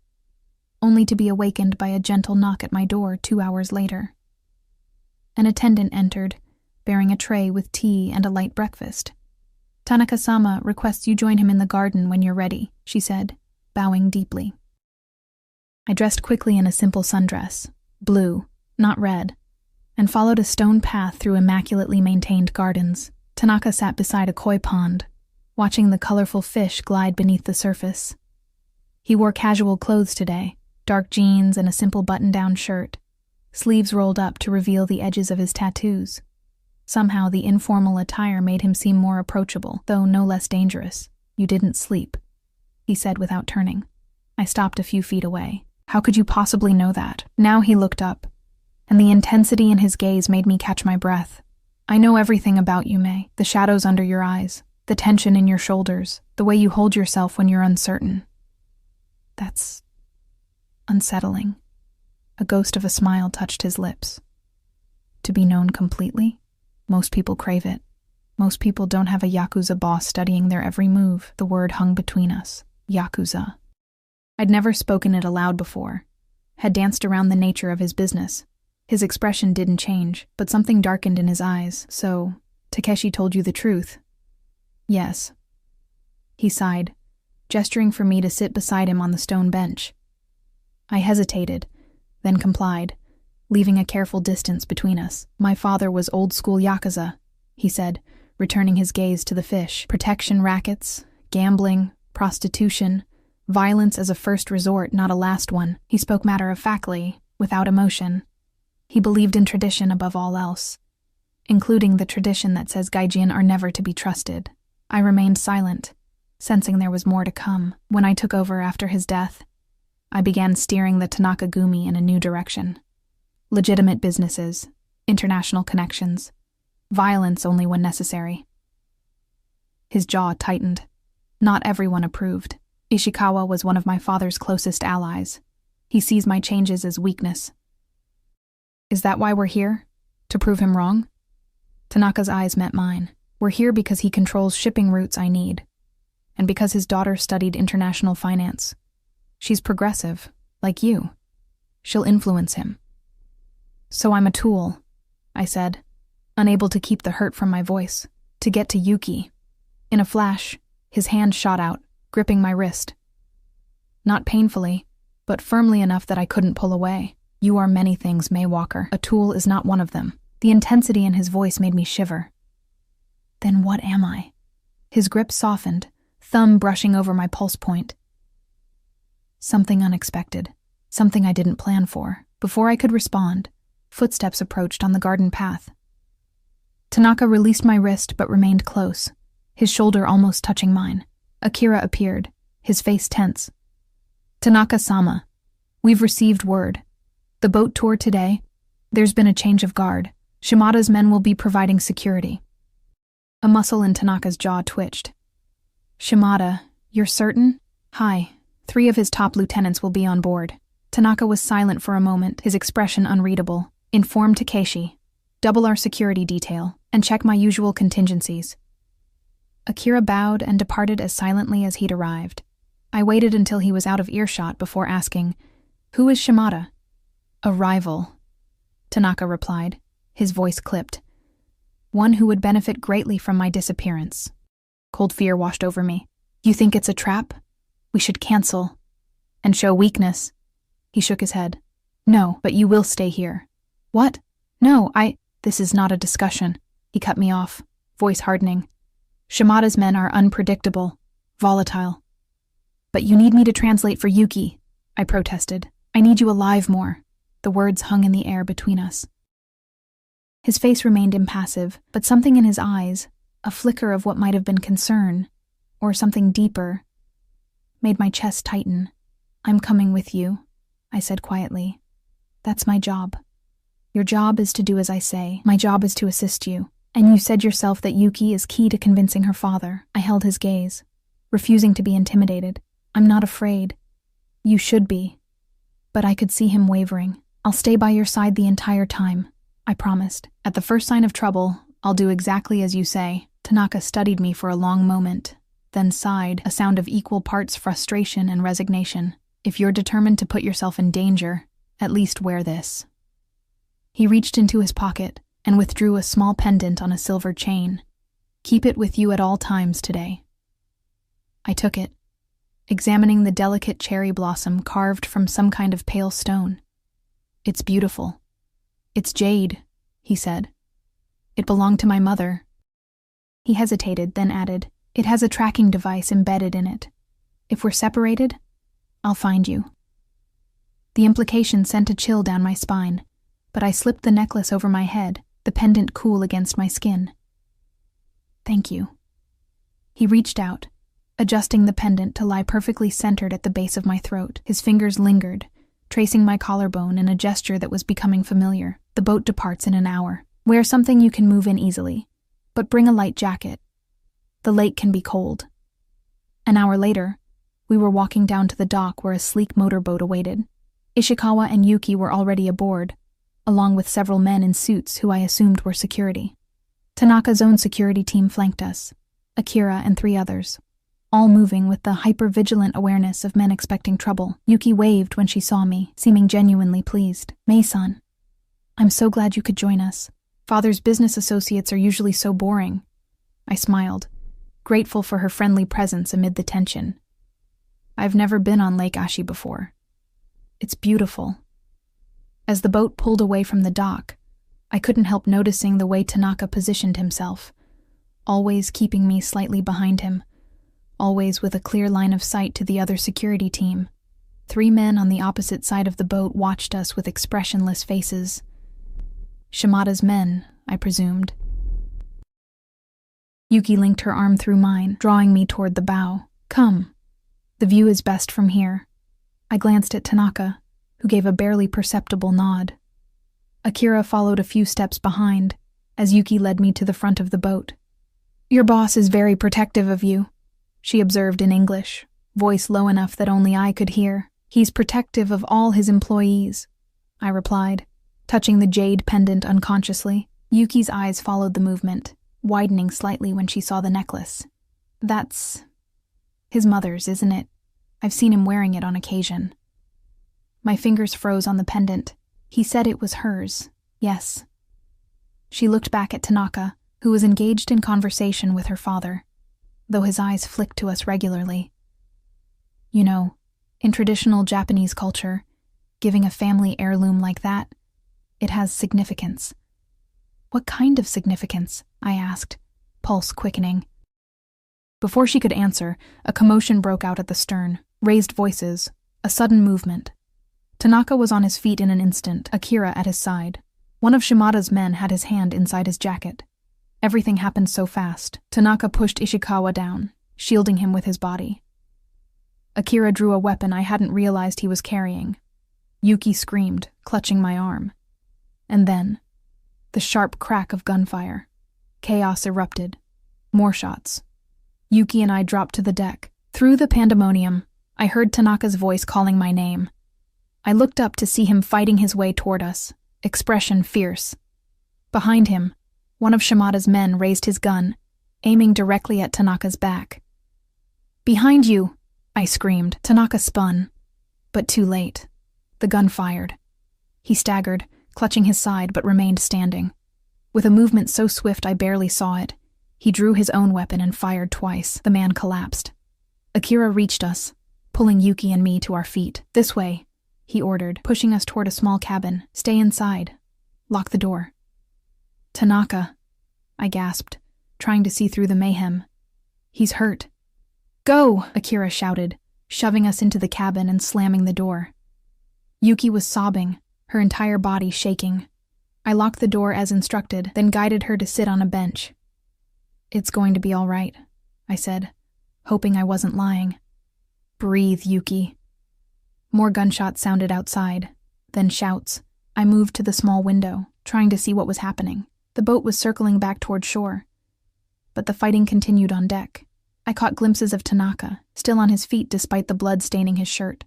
only to be awakened by a gentle knock at my door 2 hours later. An attendant entered, bearing a tray with tea and a light breakfast. Tanaka-sama requests you join him in the garden when you're ready, she said, bowing deeply. I dressed quickly in a simple sundress, blue, not red, and followed a stone path through immaculately maintained gardens. Tanaka sat beside a koi pond, watching the colorful fish glide beneath the surface. He wore casual clothes today, dark jeans and a simple button-down shirt, sleeves rolled up to reveal the edges of his tattoos. Somehow the informal attire made him seem more approachable, though no less dangerous. You didn't sleep, he said without turning. I stopped a few feet away. How could you possibly know that? Now he looked up, and the intensity in his gaze made me catch my breath. I know everything about you, May. The shadows under your eyes, the tension in your shoulders, the way you hold yourself when you're uncertain. That's unsettling. A ghost of a smile touched his lips. To be known completely? Most people crave it. Most people don't have a Yakuza boss studying their every move. The word hung between us. Yakuza. I'd never spoken it aloud before. Had danced around the nature of his business. His expression didn't change, but something darkened in his eyes. So, Takeshi told you the truth? Yes. He sighed, gesturing for me to sit beside him on the stone bench. I hesitated, then complied, leaving a careful distance between us. My father was old-school Yakuza, he said, returning his gaze to the fish. Protection rackets, gambling, prostitution, violence as a first resort, not a last one. He spoke matter-of-factly, without emotion. He believed in tradition above all else, including the tradition that says gaijin are never to be trusted. I remained silent, sensing there was more to come. When I took over after his death, I began steering the Tanaka Gumi in a new direction. Legitimate businesses, international connections, violence only when necessary. His jaw tightened. Not everyone approved. Ishikawa was one of my father's closest allies. He sees my changes as weakness. Is that why we're here? To prove him wrong? Tanaka's eyes met mine. We're here because he controls shipping routes I need, and because his daughter studied international finance. She's progressive, like you. She'll influence him. So I'm a tool, I said, unable to keep the hurt from my voice, to get to Yuki. In a flash, his hand shot out, gripping my wrist. Not painfully, but firmly enough that I couldn't pull away. You are many things, May Walker. A tool is not one of them. The intensity in his voice made me shiver. Then what am I? His grip softened, thumb brushing over my pulse point. Something unexpected, something I didn't plan for. Before I could respond, footsteps approached on the garden path. Tanaka released my wrist but remained close, his shoulder almost touching mine. Akira appeared, his face tense. Tanaka-sama, we've received word. The boat tour today, there's been a change of guard. Shimada's men will be providing security. A muscle in Tanaka's jaw twitched. Shimada, you're certain? Hi, 3 of his top lieutenants will be on board. Tanaka was silent for a moment, his expression unreadable. Inform Takeshi. Double our security detail, and check my usual contingencies. Akira bowed and departed as silently as he'd arrived. I waited until he was out of earshot before asking, Who is Shimada? A rival, Tanaka replied, his voice clipped. One who would benefit greatly from my disappearance. Cold fear washed over me. You think it's a trap? We should cancel. And show weakness. He shook his head. No, but you will stay here. What? No, This is not a discussion. He cut me off, voice hardening. Shimada's men are unpredictable, volatile. But you need me to translate for Yuki, I protested. I need you alive more. The words hung in the air between us. His face remained impassive, but something in his eyes, a flicker of what might have been concern, or something deeper, made my chest tighten. I'm coming with you, I said quietly. That's my job. Your job is to do as I say. My job is to assist you. And you said yourself that Yuki is key to convincing her father. I held his gaze, refusing to be intimidated. I'm not afraid. You should be. But I could see him wavering. I'll stay by your side the entire time, I promised. At the first sign of trouble, I'll do exactly as you say. Tanaka studied me for a long moment, then sighed, a sound of equal parts frustration and resignation. If you're determined to put yourself in danger, at least wear this. He reached into his pocket and withdrew a small pendant on a silver chain. Keep it with you at all times today. I took it, examining the delicate cherry blossom carved from some kind of pale stone. It's beautiful. It's jade, he said. It belonged to my mother. He hesitated, then added, It has a tracking device embedded in it. If we're separated, I'll find you. The implication sent a chill down my spine, but I slipped the necklace over my head, the pendant cool against my skin. Thank you. He reached out, adjusting the pendant to lie perfectly centered at the base of my throat. His fingers lingered, tracing my collarbone in a gesture that was becoming familiar. The boat departs in an hour. Wear something you can move in easily, but bring a light jacket. The lake can be cold. An hour later, we were walking down to the dock where a sleek motorboat awaited. Ishikawa and Yuki were already aboard, along with several men in suits who I assumed were security. Tanaka's own security team flanked us, Akira and 3 others, all moving with the hyper-vigilant awareness of men expecting trouble. Yuki waved when she saw me, seeming genuinely pleased. "Mei-san, I'm so glad you could join us. Father's business associates are usually so boring." I smiled, grateful for her friendly presence amid the tension. I've never been on Lake Ashi before. It's beautiful. As the boat pulled away from the dock, I couldn't help noticing the way Tanaka positioned himself, always keeping me slightly behind him, always with a clear line of sight to the other security team. 3 men on the opposite side of the boat watched us with expressionless faces. Shimada's men, I presumed. Yuki linked her arm through mine, drawing me toward the bow. "Come. The view is best from here." I glanced at Tanaka, who gave a barely perceptible nod. Akira followed a few steps behind, as Yuki led me to the front of the boat. "Your boss is very protective of you," she observed in English, voice low enough that only I could hear. "He's protective of all his employees," I replied, touching the jade pendant unconsciously. Yuki's eyes followed the movement, widening slightly when she saw the necklace. "That's his mother's, isn't it? I've seen him wearing it on occasion." My fingers froze on the pendant. He said it was hers. Yes. She looked back at Tanaka, who was engaged in conversation with her father, though his eyes flicked to us regularly. "You know, in traditional Japanese culture, giving a family heirloom like that, it has significance." "What kind of significance?" I asked, pulse quickening. Before she could answer, a commotion broke out at the stern, raised voices, a sudden movement. Tanaka was on his feet in an instant, Akira at his side. One of Shimada's men had his hand inside his jacket. Everything happened so fast. Tanaka pushed Ishikawa down, shielding him with his body. Akira drew a weapon I hadn't realized he was carrying. Yuki screamed, clutching my arm. And then, the sharp crack of gunfire. Chaos erupted. More shots. Yuki and I dropped to the deck. Through the pandemonium, I heard Tanaka's voice calling my name. I looked up to see him fighting his way toward us, expression fierce. Behind him, one of Shimada's men raised his gun, aiming directly at Tanaka's back. "Behind you!" I screamed. Tanaka spun, but too late. The gun fired. He staggered, clutching his side, but remained standing. With a movement so swift I barely saw it, he drew his own weapon and fired twice. The man collapsed. Akira reached us, pulling Yuki and me to our feet. "This way," he ordered, pushing us toward a small cabin. "Stay inside. Lock the door." "Tanaka," I gasped, trying to see through the mayhem. "He's hurt." "Go!" Akira shouted, shoving us into the cabin and slamming the door. Yuki was sobbing, her entire body shaking. I locked the door as instructed, then guided her to sit on a bench. "It's going to be all right," I said, hoping I wasn't lying. "Breathe, Yuki." More gunshots sounded outside, then shouts. I moved to the small window, trying to see what was happening. The boat was circling back toward shore, but the fighting continued on deck. I caught glimpses of Tanaka, still on his feet despite the blood staining his shirt,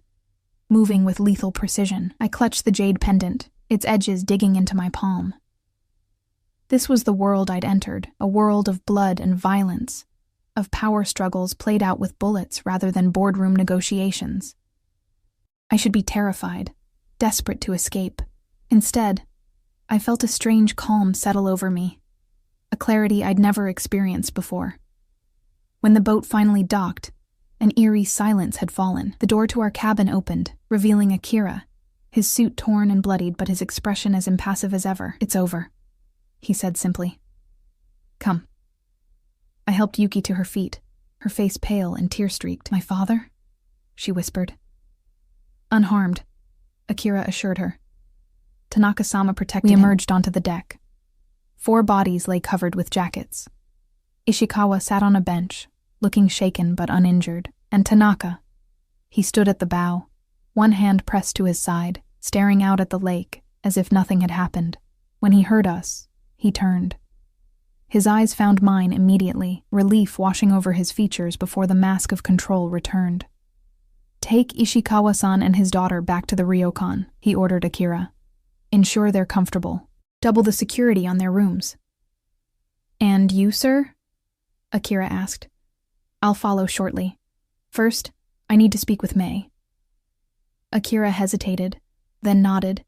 moving with lethal precision. I clutched the jade pendant, its edges digging into my palm. This was the world I'd entered, a world of blood and violence, of power struggles played out with bullets rather than boardroom negotiations. I should be terrified, desperate to escape. Instead, I felt a strange calm settle over me, a clarity I'd never experienced before. When the boat finally docked, an eerie silence had fallen. The door to our cabin opened, revealing Akira, his suit torn and bloodied but his expression as impassive as ever. "It's over," he said simply. "Come." I helped Yuki to her feet, her face pale and tear-streaked. "My father?" she whispered. "Unharmed," Akira assured her. Tanaka-sama protected him. We emerged onto the deck. 4 bodies lay covered with jackets. Ishikawa sat on a bench, looking shaken but uninjured, and Tanaka. He stood at the bow, one hand pressed to his side, staring out at the lake as if nothing had happened. When he heard us, he turned. His eyes found mine immediately, relief washing over his features before the mask of control returned. "Take Ishikawa-san and his daughter back to the ryokan," he ordered Akira. "Ensure they're comfortable. Double the security on their rooms." And you, sir? Akira asked. I'll follow shortly. First, I need to speak with May. Akira hesitated, then nodded,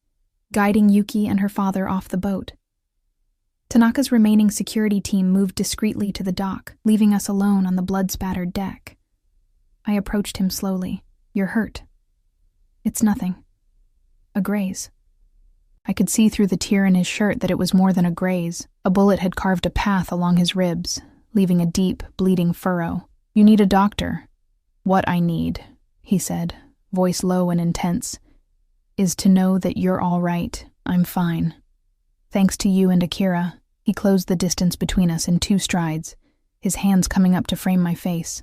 guiding Yuki and her father off the boat. Tanaka's remaining security team moved discreetly to the dock, leaving us alone on the blood-spattered deck. I approached him slowly. You're hurt. It's nothing. A graze. I could see through the tear in his shirt that it was more than a graze. A bullet had carved a path along his ribs, leaving a deep, bleeding furrow. You need a doctor. What I need, he said, voice low and intense, is to know that you're all right. I'm fine. Thanks to you and Akira, he closed the distance between us in 2 strides, his hands coming up to frame my face.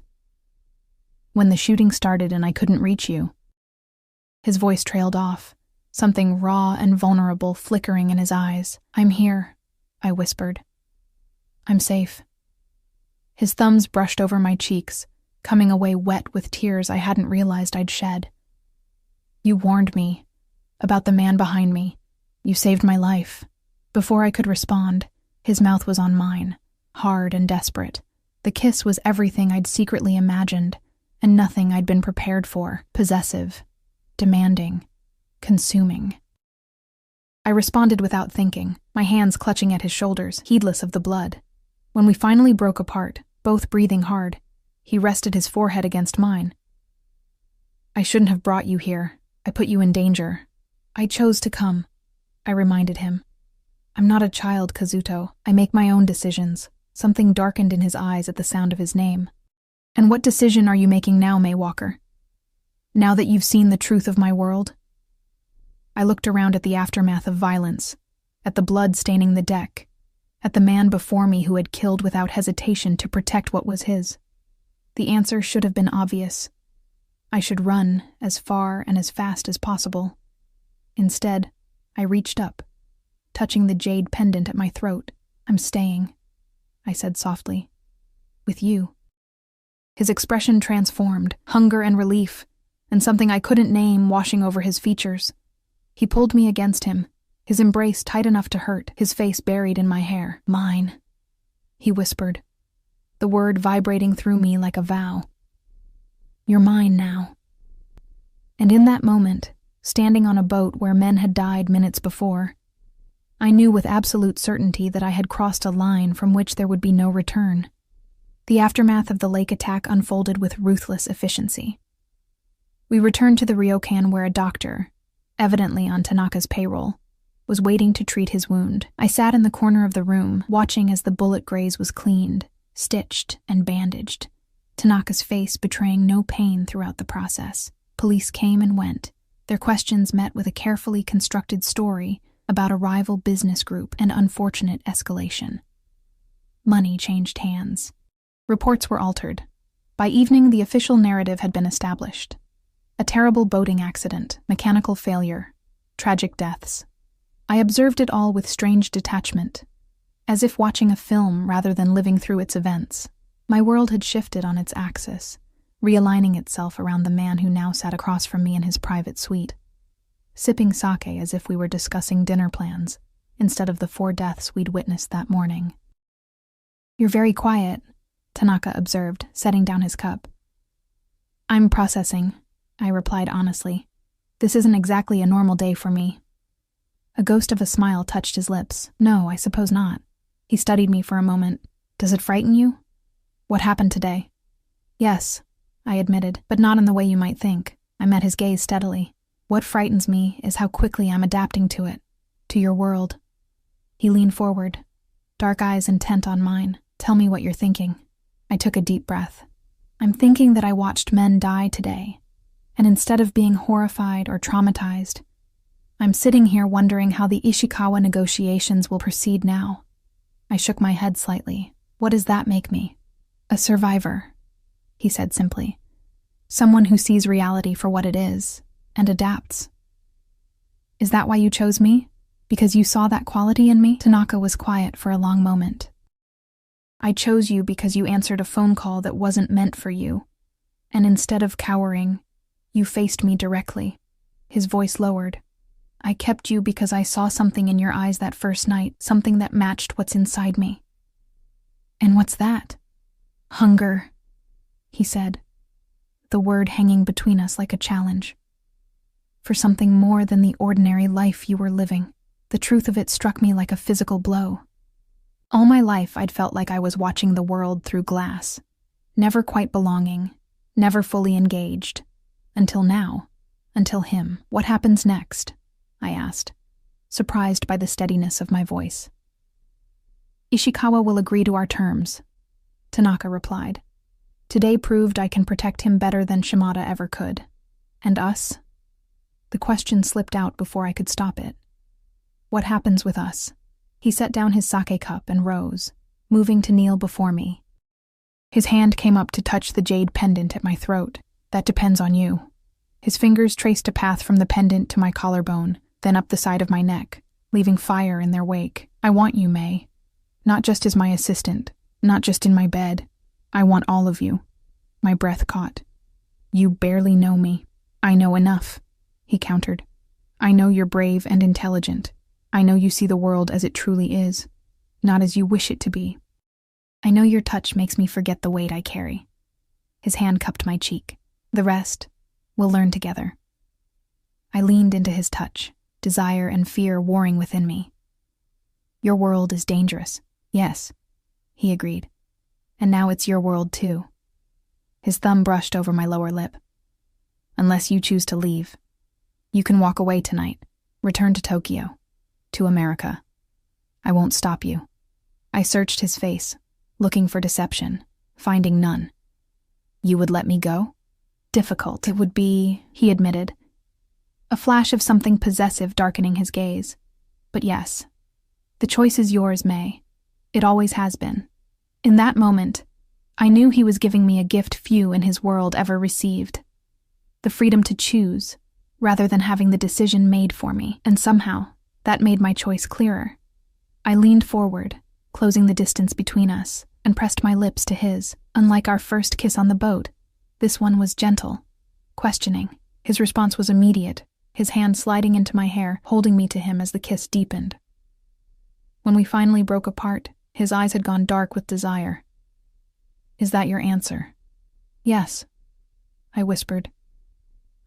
When the shooting started and I couldn't reach you. His voice trailed off, something raw and vulnerable flickering in his eyes. I'm here, I whispered. I'm safe. His thumbs brushed over my cheeks, coming away wet with tears I hadn't realized I'd shed. You warned me about the man behind me. You saved my life. Before I could respond, his mouth was on mine, hard and desperate. The kiss was everything I'd secretly imagined, and nothing I'd been prepared for. Possessive, demanding, consuming. I responded without thinking, my hands clutching at his shoulders, heedless of the blood. When we finally broke apart, both breathing hard, he rested his forehead against mine. I shouldn't have brought you here. I put you in danger. I chose to come, I reminded him. I'm not a child, Kazuto. I make my own decisions. Something darkened in his eyes at the sound of his name. And what decision are you making now, May Walker? Now that you've seen the truth of my world? I looked around at the aftermath of violence, at the blood staining the deck, at the man before me who had killed without hesitation to protect what was his. The answer should have been obvious. I should run as far and as fast as possible. Instead, I reached up, touching the jade pendant at my throat. I'm staying, I said softly. With you. His expression transformed, hunger and relief, and something I couldn't name washing over his features. He pulled me against him, his embrace tight enough to hurt, his face buried in my hair. Mine, he whispered, the word vibrating through me like a vow. You're mine now. And in that moment, standing on a boat where men had died minutes before, I knew with absolute certainty that I had crossed a line from which there would be no return. The aftermath of the lake attack unfolded with ruthless efficiency. We returned to the ryokan where a doctor, evidently on Tanaka's payroll, was waiting to treat his wound. I sat in the corner of the room, watching as the bullet graze was cleaned, stitched, and bandaged, Tanaka's face betraying no pain throughout the process. Police came and went, their questions met with a carefully constructed story about a rival business group and unfortunate escalation. Money changed hands. Reports were altered. By evening, the official narrative had been established. A terrible boating accident, mechanical failure, tragic deaths. I observed it all with strange detachment, as if watching a film rather than living through its events. My world had shifted on its axis, realigning itself around the man who now sat across from me in his private suite, sipping sake as if we were discussing dinner plans, instead of the 4 deaths we'd witnessed that morning. You're very quiet, Tanaka observed, setting down his cup. I'm processing, I replied honestly. This isn't exactly a normal day for me. A ghost of a smile touched his lips. No, I suppose not. He studied me for a moment. Does it frighten you? What happened today? Yes, I admitted, but not in the way you might think. I met his gaze steadily. What frightens me is how quickly I'm adapting to it, to your world. He leaned forward, dark eyes intent on mine. Tell me what you're thinking. I took a deep breath. I'm thinking that I watched men die today, and instead of being horrified or traumatized, I'm sitting here wondering how the Ishikawa negotiations will proceed now. I shook my head slightly. What does that make me? A survivor, he said simply. Someone who sees reality for what it is and adapts. Is that why you chose me? Because you saw that quality in me? Tanaka was quiet for a long moment. I chose you because you answered a phone call that wasn't meant for you, and instead of cowering, you faced me directly. His voice lowered. I kept you because I saw something in your eyes that first night, something that matched what's inside me. And what's that? Hunger, he said, the word hanging between us like a challenge. For something more than the ordinary life you were living. The truth of it struck me like a physical blow. All my life I'd felt like I was watching the world through glass, never quite belonging, never fully engaged. Until now. Until him. What happens next? I asked, surprised by the steadiness of my voice. Ishikawa will agree to our terms, Tanaka replied. Today proved I can protect him better than Shimada ever could. And us? The question slipped out before I could stop it. What happens with us? He set down his sake cup and rose, moving to kneel before me. His hand came up to touch the jade pendant at my throat. That depends on you. His fingers traced a path from the pendant to my collarbone, then up the side of my neck, leaving fire in their wake. I want you, May. Not just as my assistant, not just in my bed. I want all of you. My breath caught. You barely know me. I know enough, he countered. I know you're brave and intelligent. I know you see the world as it truly is, not as you wish it to be. I know your touch makes me forget the weight I carry. His hand cupped my cheek. The rest, we'll learn together. I leaned into his touch, desire and fear warring within me. Your world is dangerous. Yes, he agreed. And now it's your world too. His thumb brushed over my lower lip. Unless you choose to leave. You can walk away tonight, return to Tokyo, to America. I won't stop you. I searched his face, looking for deception, finding none. You would let me go? Difficult it would be, he admitted. A flash of something possessive darkening his gaze. But yes, the choice is yours, May. It always has been. In that moment, I knew he was giving me a gift few in his world ever received. The freedom to choose, rather than having the decision made for me, and somehow, that made my choice clearer. I leaned forward, closing the distance between us, and pressed my lips to his. Unlike our first kiss on the boat, this one was gentle, questioning. His response was immediate, his hand sliding into my hair, holding me to him as the kiss deepened. When we finally broke apart, his eyes had gone dark with desire. Is that your answer? Yes, I whispered.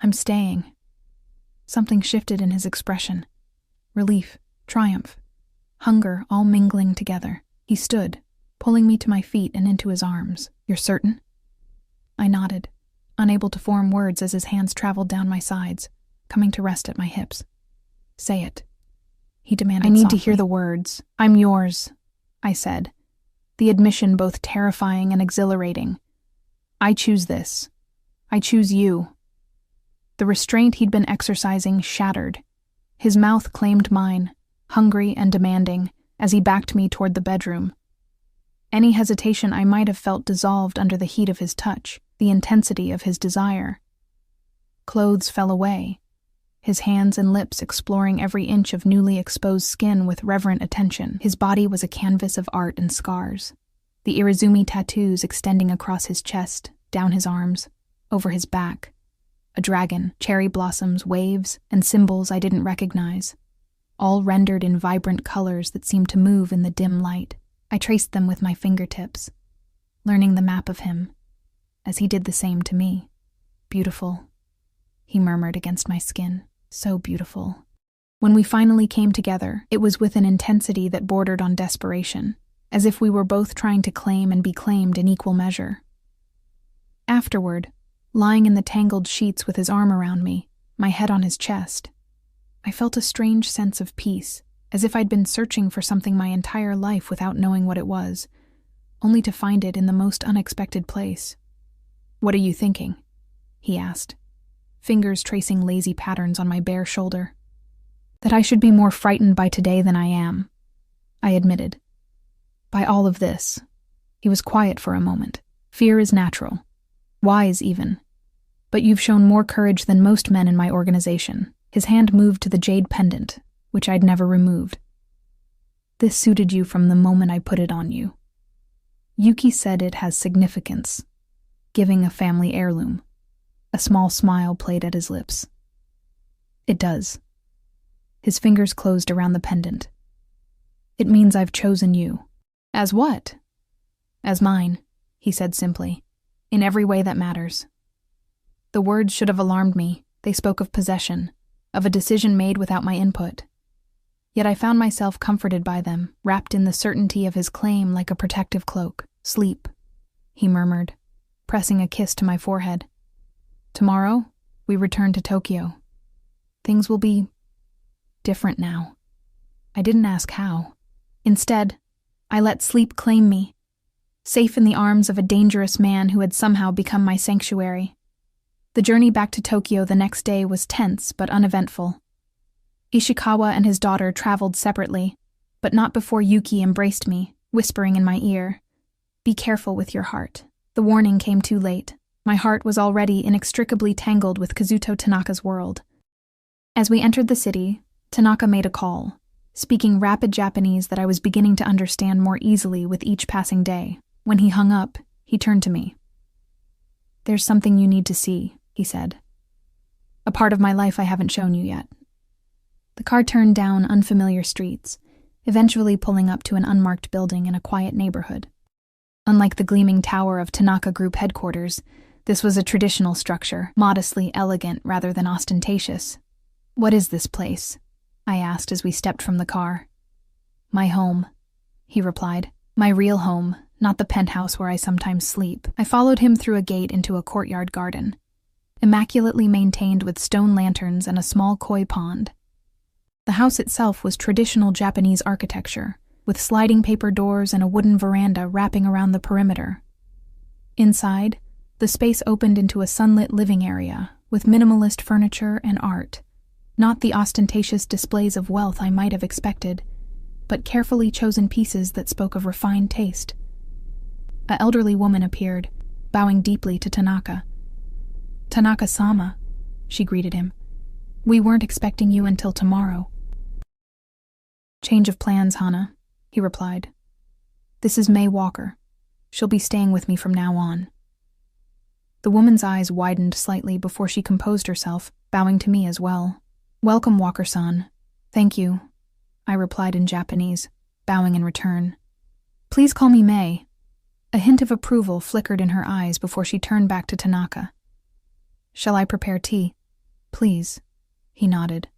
I'm staying. Something shifted in his expression. Relief, triumph, hunger all mingling together. He stood, pulling me to my feet and into his arms. You're certain? I nodded, unable to form words as his hands traveled down my sides, coming to rest at my hips. Say it, he demanded softly. I need to hear the words. I'm yours, I said, the admission both terrifying and exhilarating. I choose this. I choose you. The restraint he'd been exercising shattered. His mouth claimed mine, hungry and demanding, as he backed me toward the bedroom. Any hesitation I might have felt dissolved under the heat of his touch, the intensity of his desire. Clothes fell away, his hands and lips exploring every inch of newly exposed skin with reverent attention. His body was a canvas of art and scars, the Irizumi tattoos extending across his chest, down his arms, over his back. A dragon, cherry blossoms, waves, and symbols I didn't recognize, all rendered in vibrant colors that seemed to move in the dim light. I traced them with my fingertips, learning the map of him, as he did the same to me. Beautiful, he murmured against my skin. So beautiful. When we finally came together, it was with an intensity that bordered on desperation, as if we were both trying to claim and be claimed in equal measure. Afterward, lying in the tangled sheets with his arm around me, my head on his chest, I felt a strange sense of peace, as if I'd been searching for something my entire life without knowing what it was, only to find it in the most unexpected place. What are you thinking? He asked, fingers tracing lazy patterns on my bare shoulder. That I should be more frightened by today than I am, I admitted. By all of this. He was quiet for a moment. Fear is natural. Wise, even. But you've shown more courage than most men in my organization. His hand moved to the jade pendant, which I'd never removed. This suited you from the moment I put it on you. Yuki said it has significance, giving a family heirloom. A small smile played at his lips. It does. His fingers closed around the pendant. It means I've chosen you. As what? As mine, he said simply. In every way that matters. The words should have alarmed me. They spoke of possession, of a decision made without my input. Yet I found myself comforted by them, wrapped in the certainty of his claim like a protective cloak. Sleep, he murmured, pressing a kiss to my forehead. Tomorrow, we return to Tokyo. Things will be different now. I didn't ask how. Instead, I let sleep claim me, safe in the arms of a dangerous man who had somehow become my sanctuary. The journey back to Tokyo the next day was tense but uneventful. Ishikawa and his daughter traveled separately, but not before Yuki embraced me, whispering in my ear, "Be careful with your heart." The warning came too late. My heart was already inextricably tangled with Kazuto Tanaka's world. As we entered the city, Tanaka made a call, speaking rapid Japanese that I was beginning to understand more easily with each passing day. When he hung up, he turned to me. "There's something you need to see," he said. "A part of my life I haven't shown you yet." The car turned down unfamiliar streets, eventually pulling up to an unmarked building in a quiet neighborhood. Unlike the gleaming tower of Tanaka Group headquarters, this was a traditional structure, modestly elegant rather than ostentatious. "What is this place?" I asked as we stepped from the car. "My home," he replied. "My real home, not the penthouse where I sometimes sleep." I followed him through a gate into a courtyard garden, immaculately maintained with stone lanterns and a small koi pond. The house itself was traditional Japanese architecture, with sliding paper doors and a wooden veranda wrapping around the perimeter. Inside, the space opened into a sunlit living area with minimalist furniture and art. Not the ostentatious displays of wealth I might have expected, but carefully chosen pieces that spoke of refined taste. An elderly woman appeared, bowing deeply to Tanaka. "Tanaka-sama," she greeted him. "We weren't expecting you until tomorrow." "Change of plans, Hana," he replied. "This is May Walker. She'll be staying with me from now on." The woman's eyes widened slightly before she composed herself, bowing to me as well. "Welcome, Walker-san." "Thank you," I replied in Japanese, bowing in return. "Please call me May." A hint of approval flickered in her eyes before she turned back to Tanaka. "Shall I prepare tea?" "Please," he nodded.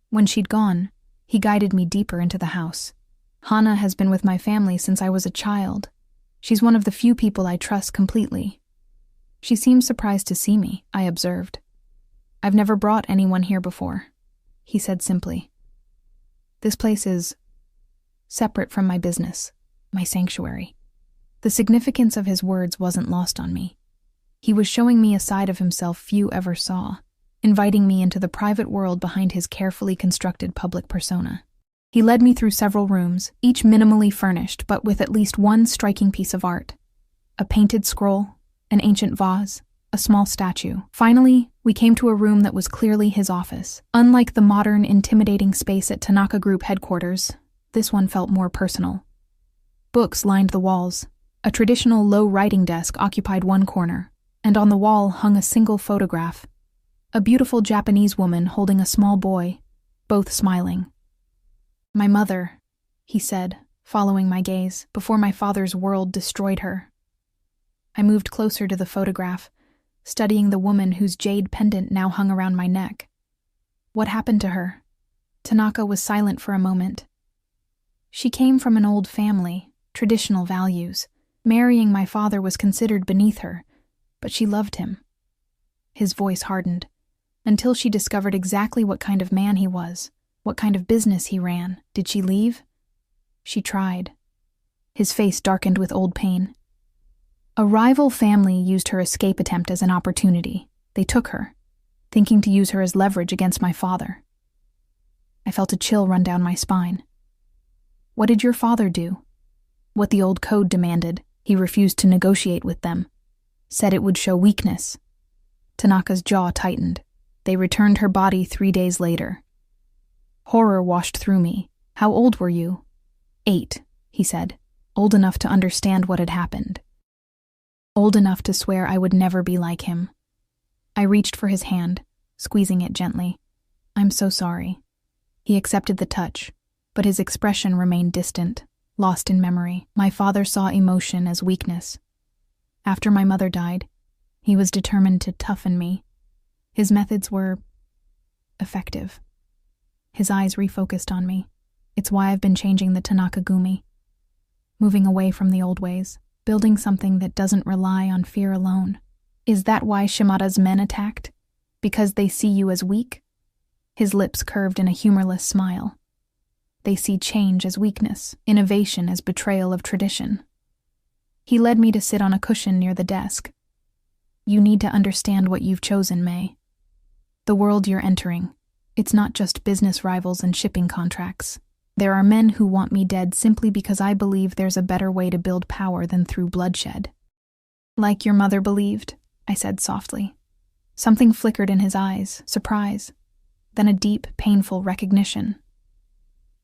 When she'd gone, he guided me deeper into the house. "Hana has been with my family since I was a child. She's one of the few people I trust completely." "She seems surprised to see me," I observed. "I've never brought anyone here before," he said simply. "This place is separate from my business, my sanctuary." The significance of his words wasn't lost on me. He was showing me a side of himself few ever saw, inviting me into the private world behind his carefully constructed public persona. He led me through several rooms, each minimally furnished but with at least one striking piece of art. A painted scroll, an ancient vase, a small statue. Finally, we came to a room that was clearly his office. Unlike the modern, intimidating space at Tanaka Group headquarters, this one felt more personal. Books lined the walls. A traditional low writing desk occupied one corner, and on the wall hung a single photograph. A beautiful Japanese woman holding a small boy, both smiling. "My mother," he said, following my gaze, "before my father's world destroyed her." I moved closer to the photograph, studying the woman whose jade pendant now hung around my neck. "What happened to her?" Tanaka was silent for a moment. "She came from an old family, traditional values. Marrying my father was considered beneath her, but she loved him." His voice hardened, "until she discovered exactly what kind of man he was, what kind of business he ran. Did she leave?" "She tried." His face darkened with old pain. "A rival family used her escape attempt as an opportunity. They took her, thinking to use her as leverage against my father." I felt a chill run down my spine. "What did your father do?" "What the old code demanded. He refused to negotiate with them. Said it would show weakness." Tanaka's jaw tightened. "They returned her body 3 days later." Horror washed through me. "How old were you?" 8, he said, old enough to understand what had happened. Old enough to swear I would never be like him. I reached for his hand, squeezing it gently. "I'm so sorry." He accepted the touch, but his expression remained distant. lost in memory. My father saw emotion as weakness. After my mother died, he was determined to toughen me. His methods were effective. His eyes refocused on me. It's why I've been changing the Tanaka-gumi, moving away from the old ways, building something that doesn't rely on fear alone. Is that why Shimada's men attacked? Because they see you as weak? His lips curved in a humorless smile. They see change as weakness, innovation as betrayal of tradition. He led me to sit on a cushion near the desk. You need to understand what you've chosen, May. The world you're entering, it's not just business rivals and shipping contracts. There are men who want me dead simply because I believe there's a better way to build power than through bloodshed. Like your mother believed, I said softly. Something flickered in his eyes, surprise, then a deep, painful recognition.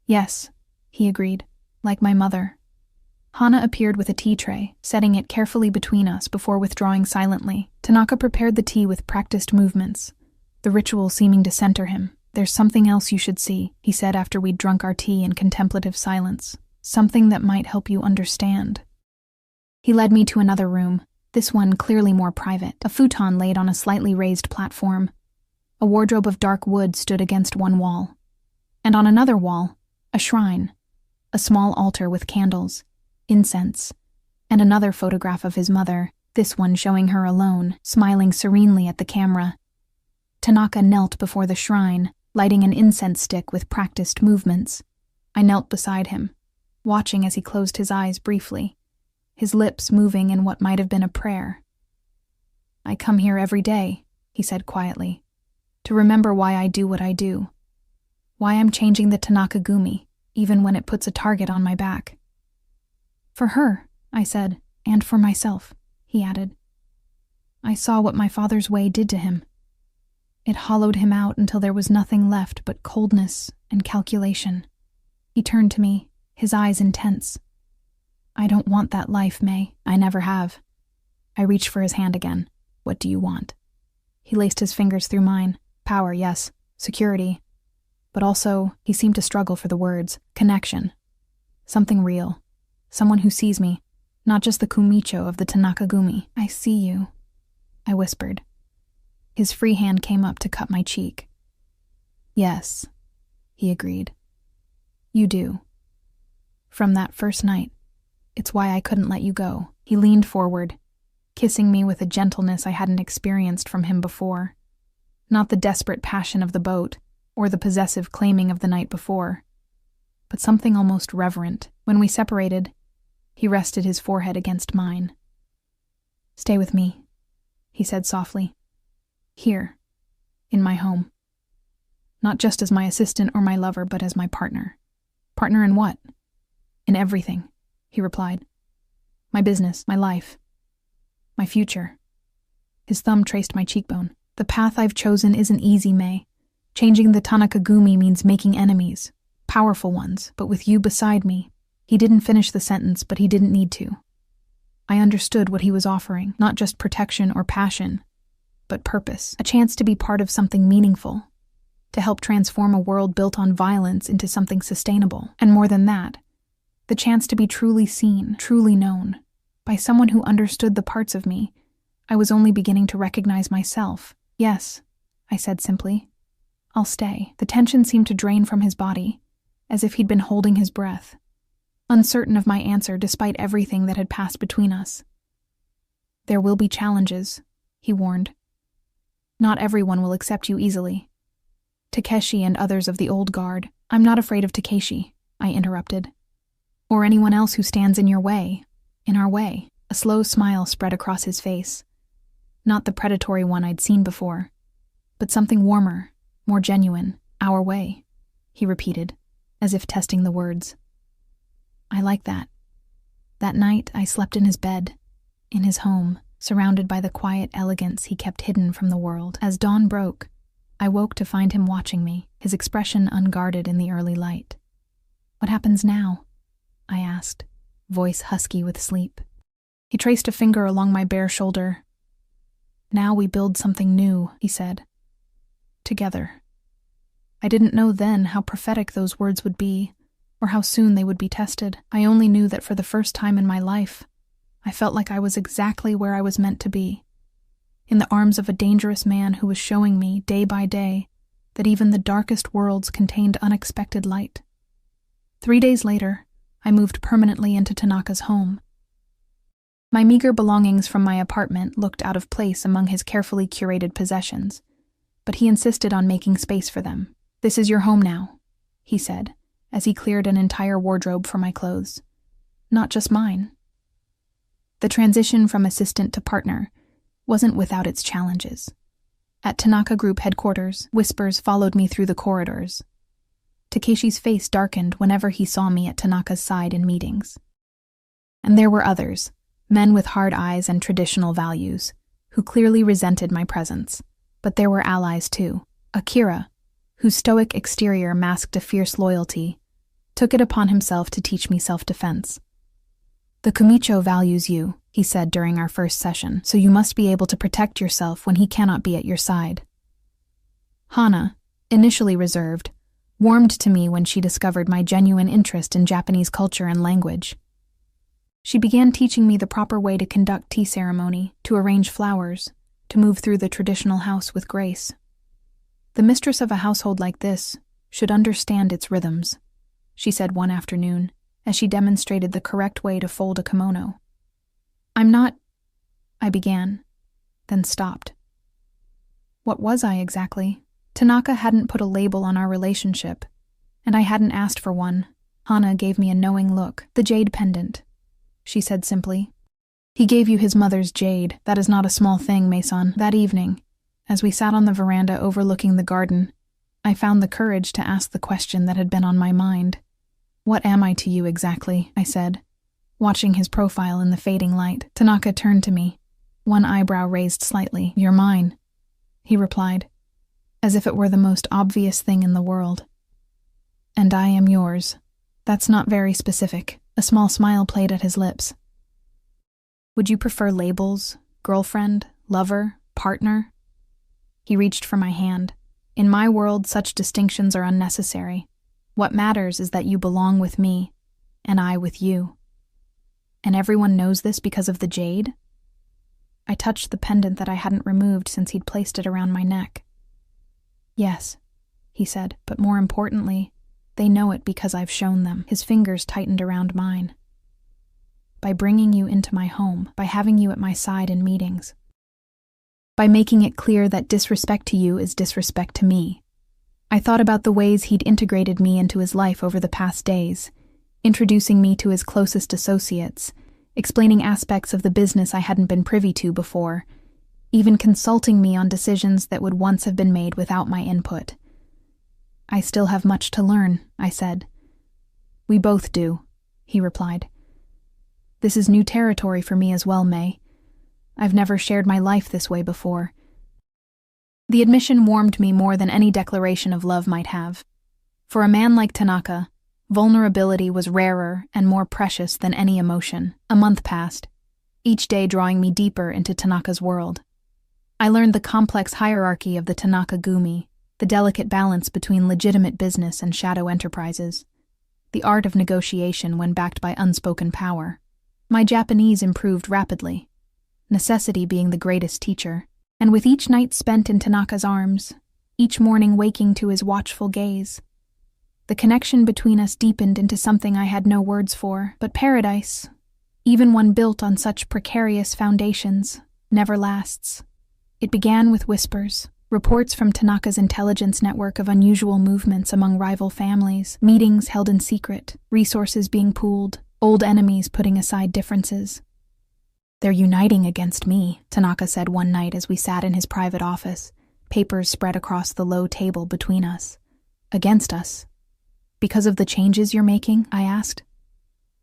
Yes, he agreed, like my mother. Hana appeared with a tea tray, setting it carefully between us before withdrawing silently. Tanaka prepared the tea with practiced movements, the ritual seeming to center him. There's something else you should see, he said after we'd drunk our tea in contemplative silence. Something that might help you understand. He led me to another room, this one clearly more private. A futon laid on a slightly raised platform. A wardrobe of dark wood stood against one wall. And on another wall, a shrine, a small altar with candles, incense, and another photograph of his mother, this one showing her alone, smiling serenely at the camera. Tanaka knelt before the shrine, lighting an incense stick with practiced movements. I knelt beside him, watching as he closed his eyes briefly, his lips moving in what might have been a prayer. I come here every day, he said quietly, to remember why I do what I do, why I'm changing the Tanaka-gumi, even when it puts a target on my back. For her, I said, and for myself, he added. I saw what my father's way did to him. It hollowed him out until there was nothing left but coldness and calculation. He turned to me, his eyes intense. I don't want that life, May. I never have. I reached for his hand again. What do you want? He laced his fingers through mine. Power, yes. Security. But also, he seemed to struggle for the words. Connection. Something real. Someone who sees me, not just the kumicho of the Tanaka-gumi. I see you, I whispered. His free hand came up to cut my cheek. Yes, he agreed. You do. From that first night, it's why I couldn't let you go. He leaned forward, kissing me with a gentleness I hadn't experienced from him before. Not the desperate passion of the boat, or the possessive claiming of the night before, but something almost reverent. When we separated, he rested his forehead against mine. Stay with me, he said softly. Here, in my home. Not just as my assistant or my lover, but as my partner. Partner in what? In everything, he replied. My business, my life, my future. His thumb traced my cheekbone. The path I've chosen isn't easy, May. Changing the Tanaka-gumi means making enemies, powerful ones, but with you beside me. He didn't finish the sentence, but he didn't need to. I understood what he was offering, not just protection or passion, but purpose, a chance to be part of something meaningful, to help transform a world built on violence into something sustainable. And more than that, the chance to be truly seen, truly known, by someone who understood the parts of me I was only beginning to recognize myself. Yes, I said simply. I'll stay. The tension seemed to drain from his body, as if he'd been holding his breath, uncertain of my answer despite everything that had passed between us. There will be challenges, he warned. Not everyone will accept you easily. Takeshi and others of the old guard. I'm not afraid of Takeshi, I interrupted. Or anyone else who stands in your way, in our way. A slow smile spread across his face. Not the predatory one I'd seen before, but something warmer, more genuine. Our way, he repeated, as if testing the words. I like that. That night, I slept in his bed, in his home, surrounded by the quiet elegance he kept hidden from the world. As dawn broke, I woke to find him watching me, his expression unguarded in the early light. What happens now? I asked, voice husky with sleep. He traced a finger along my bare shoulder. Now we build something new, he said. Together. I didn't know then how prophetic those words would be, or how soon they would be tested. I only knew that for the first time in my life, I felt like I was exactly where I was meant to be, in the arms of a dangerous man who was showing me, day by day, that even the darkest worlds contained unexpected light. 3 days later, I moved permanently into Tanaka's home. My meager belongings from my apartment looked out of place among his carefully curated possessions, but he insisted on making space for them. "This is your home now," he said, as he cleared an entire wardrobe for my clothes. Not just mine. The transition from assistant to partner wasn't without its challenges. At Tanaka Group headquarters, whispers followed me through the corridors. Takeshi's face darkened whenever he saw me at Tanaka's side in meetings. And there were others, men with hard eyes and traditional values, who clearly resented my presence. But there were allies too. Akira, whose stoic exterior masked a fierce loyalty, took it upon himself to teach me self-defense. "The Kumicho values you," he said during our first session, "so you must be able to protect yourself when he cannot be at your side." Hana, initially reserved, warmed to me when she discovered my genuine interest in Japanese culture and language. She began teaching me the proper way to conduct tea ceremony, to arrange flowers, to move through the traditional house with grace. "The mistress of a household like this should understand its rhythms," she said one afternoon, as she demonstrated the correct way to fold a kimono. "I'm not," I began, then stopped. What was I exactly? Tanaka hadn't put a label on our relationship, and I hadn't asked for one. Hana gave me a knowing look. "The jade pendant," she said simply. "He gave you his mother's jade. That is not a small thing, Mason." That evening, as we sat on the veranda overlooking the garden, I found the courage to ask the question that had been on my mind. "What am I to you exactly?" I said, watching his profile in the fading light. Tanaka turned to me, one eyebrow raised slightly. "You're mine," he replied, as if it were the most obvious thing in the world. "And I am yours. That's not very specific." A small smile played at his lips. "Would you prefer labels? Girlfriend, lover, partner?" He reached for my hand. "In my world, such distinctions are unnecessary. What matters is that you belong with me, and I with you." "And everyone knows this because of the jade?" I touched the pendant that I hadn't removed since he'd placed it around my neck. "Yes," he said, "but more importantly, they know it because I've shown them." His fingers tightened around mine. "By bringing you into my home, by having you at my side in meetings, by making it clear that disrespect to you is disrespect to me." I thought about the ways he'd integrated me into his life over the past days, introducing me to his closest associates, explaining aspects of the business I hadn't been privy to before, even consulting me on decisions that would once have been made without my input. "I still have much to learn," I said. "We both do," he replied. "This is new territory for me as well, May. I've never shared my life this way before." The admission warmed me more than any declaration of love might have. For a man like Tanaka, vulnerability was rarer and more precious than any emotion. A month passed, each day drawing me deeper into Tanaka's world. I learned the complex hierarchy of the Tanaka Gumi, the delicate balance between legitimate business and shadow enterprises, the art of negotiation when backed by unspoken power. My Japanese improved rapidly, necessity being the greatest teacher. And with each night spent in Tanaka's arms, each morning waking to his watchful gaze, the connection between us deepened into something I had no words for. But paradise, even one built on such precarious foundations, never lasts. It began with whispers, reports from Tanaka's intelligence network of unusual movements among rival families, meetings held in secret, resources being pooled, old enemies putting aside differences. "They're uniting against me," Tanaka said one night as we sat in his private office, papers spread across the low table between us. "Against us? Because of the changes you're making?" I asked.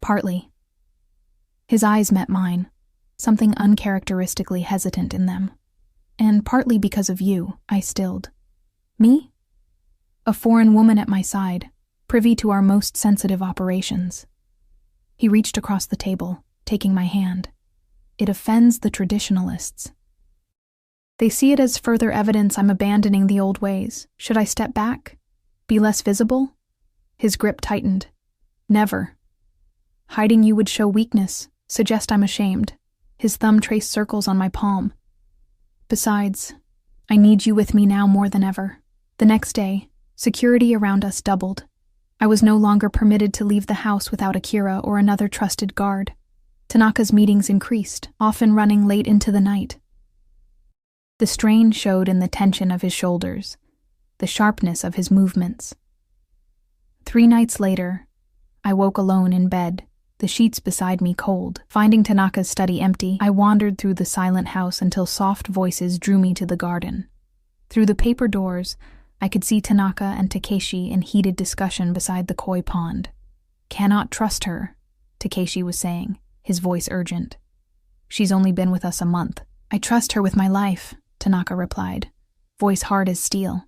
"Partly." His eyes met mine, something uncharacteristically hesitant in them. "And partly because of you," I stilled. "Me?" "A foreign woman at my side, privy to our most sensitive operations." He reached across the table, taking my hand. "It offends the traditionalists. They see it as further evidence I'm abandoning the old ways. Should I step back? Be less visible?" His grip tightened. Never. Hiding you would show weakness, suggest I'm ashamed. His thumb traced circles on my palm. Besides, I need you with me now more than ever. The next day, security around us doubled. I was no longer permitted to leave the house without Akira or another trusted guard. Tanaka's meetings increased, often running late into the night. The strain showed in the tension of his shoulders, the sharpness of his movements. 3 nights later, I woke alone in bed, the sheets beside me cold. Finding Tanaka's study empty, I wandered through the silent house until soft voices drew me to the garden. Through the paper doors, I could see Tanaka and Takeshi in heated discussion beside the koi pond. "Cannot trust her," Takeshi was saying, his voice urgent. "She's only been with us a month." "I trust her with my life," Tanaka replied, voice hard as steel.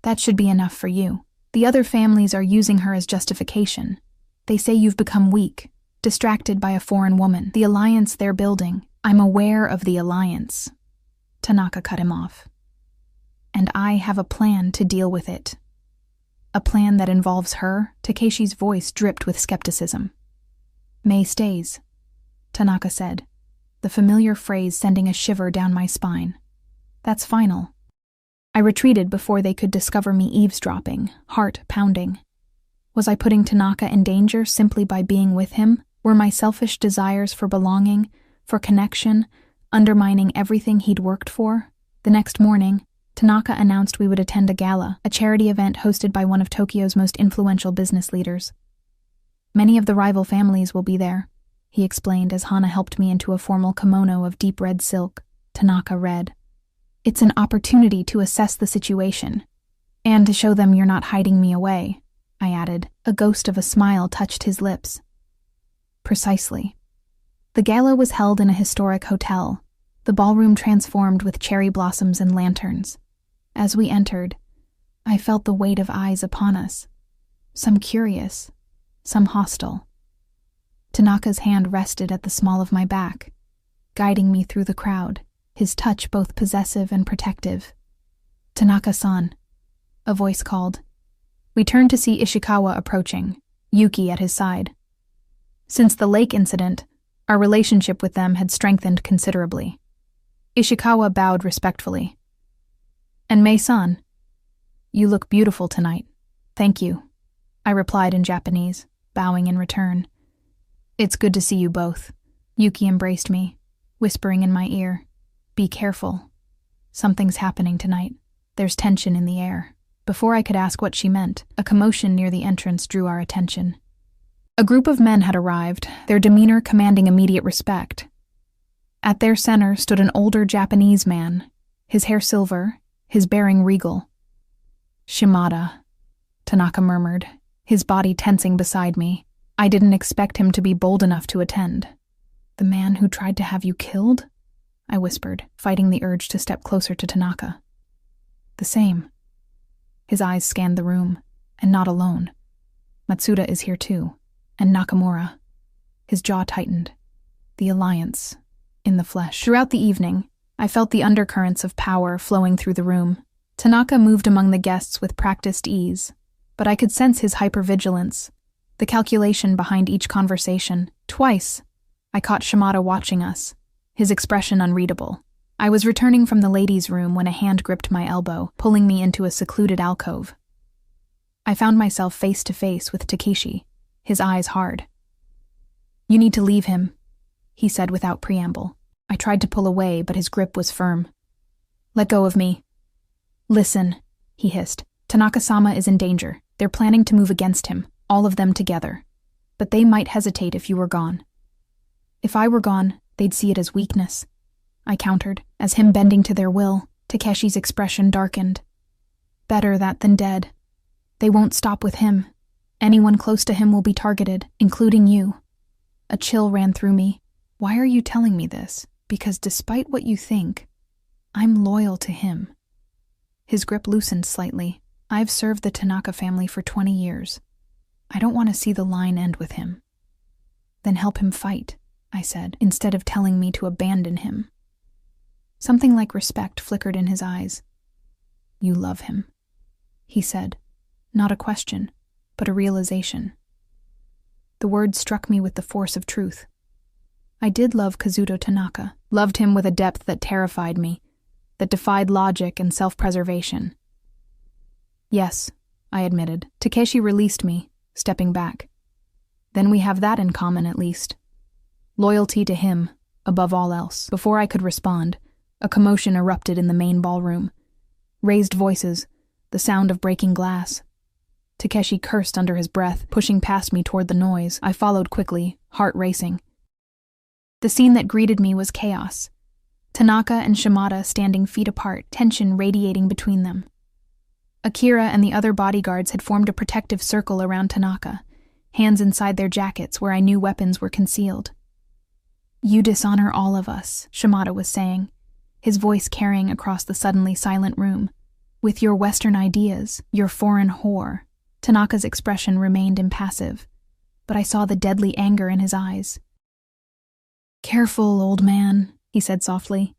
"That should be enough for you. The other families are using her as justification. They say you've become weak, distracted by a foreign woman. The alliance they're building." "I'm aware of the alliance," Tanaka cut him off. "And I have a plan to deal with it." "A plan that involves her?" Takeshi's voice dripped with skepticism. "May stays," Tanaka said, the familiar phrase sending a shiver down my spine. "That's final." I retreated before they could discover me eavesdropping, heart pounding. Was I putting Tanaka in danger simply by being with him? Were my selfish desires for belonging, for connection, undermining everything he'd worked for? The next morning, Tanaka announced we would attend a gala, a charity event hosted by one of Tokyo's most influential business leaders. "Many of the rival families will be there," he explained as Hana helped me into a formal kimono of deep red silk. Tanaka read, "It's an opportunity to assess the situation, and to show them you're not hiding me away," I added. A ghost of a smile touched his lips. "Precisely." The gala was held in a historic hotel, the ballroom transformed with cherry blossoms and lanterns. As we entered, I felt the weight of eyes upon us, some curious, some hostile. Tanaka's hand rested at the small of my back, guiding me through the crowd, his touch both possessive and protective. "Tanaka-san," a voice called. We turned to see Ishikawa approaching, Yuki at his side. Since the lake incident, our relationship with them had strengthened considerably. Ishikawa bowed respectfully. "And Mei-san, you look beautiful tonight." "Thank you," I replied in Japanese, bowing in return. "It's good to see you both." Yuki embraced me, whispering in my ear, "Be careful. Something's happening tonight. There's tension in the air." Before I could ask what she meant, a commotion near the entrance drew our attention. A group of men had arrived, their demeanor commanding immediate respect. At their center stood an older Japanese man, his hair silver, his bearing regal. "Shimada," Tanaka murmured, his body tensing beside me. "I didn't expect him to be bold enough to attend." "The man who tried to have you killed?" I whispered, fighting the urge to step closer to Tanaka. "The same." His eyes scanned the room, and not alone. "Matsuda is here too, and Nakamura." His jaw tightened. The alliance, in the flesh. Throughout the evening, I felt the undercurrents of power flowing through the room. Tanaka moved among the guests with practiced ease, but I could sense his hypervigilance, the calculation behind each conversation. Twice, I caught Shimada watching us, his expression unreadable. I was returning from the ladies' room when a hand gripped my elbow, pulling me into a secluded alcove. I found myself face to face with Takeshi, his eyes hard. "You need to leave him," he said without preamble. I tried to pull away, but his grip was firm. "Let go of me." "Listen," he hissed. "Tanaka-sama is in danger. They're planning to move against him, all of them together. But they might hesitate if you were gone." "If I were gone, they'd see it as weakness," I countered, as him bending to their will. Takeshi's expression darkened. "Better that than dead. They won't stop with him. Anyone close to him will be targeted, including you." A chill ran through me. "Why are you telling me this? Because despite what you think, I'm loyal to him." His grip loosened slightly. "I've served the Tanaka family for 20 years. I don't want to see the line end with him." "Then help him fight," I said, instead of telling me to abandon him. Something like respect flickered in his eyes. "You love him," he said. Not a question, but a realization. The word struck me with the force of truth. I did love Kazuto Tanaka, loved him with a depth that terrified me, that defied logic and self-preservation. Yes, I admitted. Takeshi released me, stepping back. Then we have that in common, at least. Loyalty to him, above all else. Before I could respond, a commotion erupted in the main ballroom. Raised voices, the sound of breaking glass. Takeshi cursed under his breath, pushing past me toward the noise. I followed quickly, heart racing. The scene that greeted me was chaos. Tanaka and Shimada standing feet apart, tension radiating between them. Akira and the other bodyguards had formed a protective circle around Tanaka, hands inside their jackets where I knew weapons were concealed. "You dishonor all of us," Shimada was saying, his voice carrying across the suddenly silent room. "With your Western ideas, your foreign whore." Tanaka's expression remained impassive, but I saw the deadly anger in his eyes. "Careful, old man," he said softly.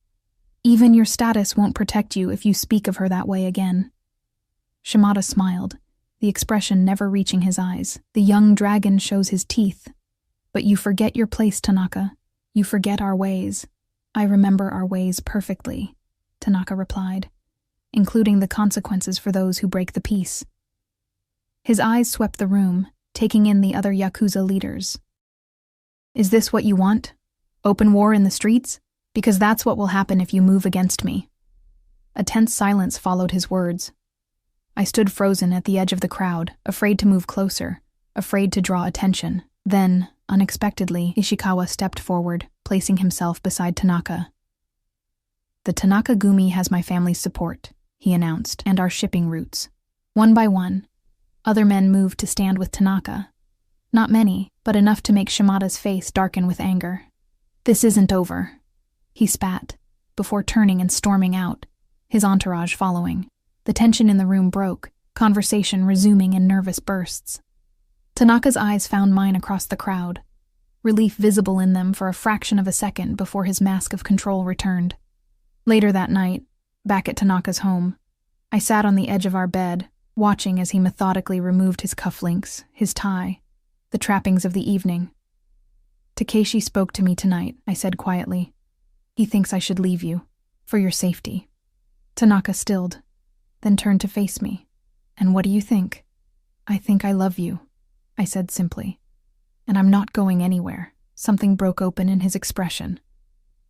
"Even your status won't protect you if you speak of her that way again." Shimada smiled, the expression never reaching his eyes. "The young dragon shows his teeth. But you forget your place, Tanaka. You forget our ways." "I remember our ways perfectly," Tanaka replied, "including the consequences for those who break the peace." His eyes swept the room, taking in the other Yakuza leaders. "Is this what you want? Open war in the streets? Because that's what will happen if you move against me." A tense silence followed his words. I stood frozen at the edge of the crowd, afraid to move closer, afraid to draw attention. Then, unexpectedly, Ishikawa stepped forward, placing himself beside Tanaka. "The Tanaka Gumi has my family's support," he announced, "and our shipping routes." One by one, other men moved to stand with Tanaka. Not many, but enough to make Shimada's face darken with anger. "This isn't over," he spat, before turning and storming out, his entourage following. The tension in the room broke, conversation resuming in nervous bursts. Tanaka's eyes found mine across the crowd, relief visible in them for a fraction of a second before his mask of control returned. Later that night, back at Tanaka's home, I sat on the edge of our bed, watching as he methodically removed his cufflinks, his tie, the trappings of the evening. "Takeshi spoke to me tonight," I said quietly. "He thinks I should leave you, for your safety." Tanaka stilled, then turned to face me. "And what do you think?" "I think I love you," I said simply. "And I'm not going anywhere." Something broke open in his expression.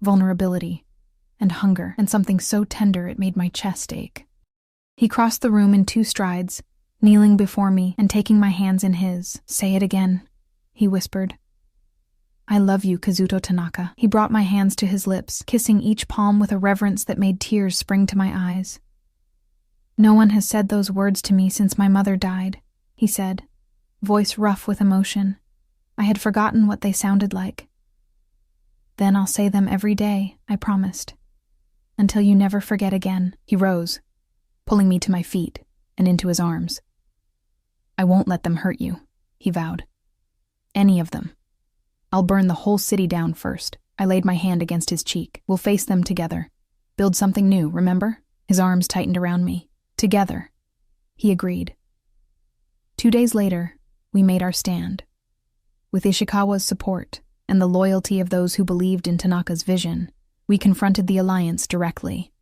Vulnerability, and hunger, and something so tender it made my chest ache. He crossed the room in 2 strides, kneeling before me and taking my hands in his. "Say it again," he whispered. "I love you, Kazuto Tanaka." He brought my hands to his lips, kissing each palm with a reverence that made tears spring to my eyes. "No one has said those words to me since my mother died," he said, voice rough with emotion. I had forgotten what they sounded like. "Then I'll say them every day," I promised. "Until you never forget again." He rose, pulling me to my feet and into his arms. "I won't let them hurt you," he vowed. "Any of them. I'll burn the whole city down first." I laid my hand against his cheek. "We'll face them together. Build something new, remember?" His arms tightened around me. "Together." He agreed. 2 days later, we made our stand. With Ishikawa's support and the loyalty of those who believed in Tanaka's vision, we confronted the alliance directly.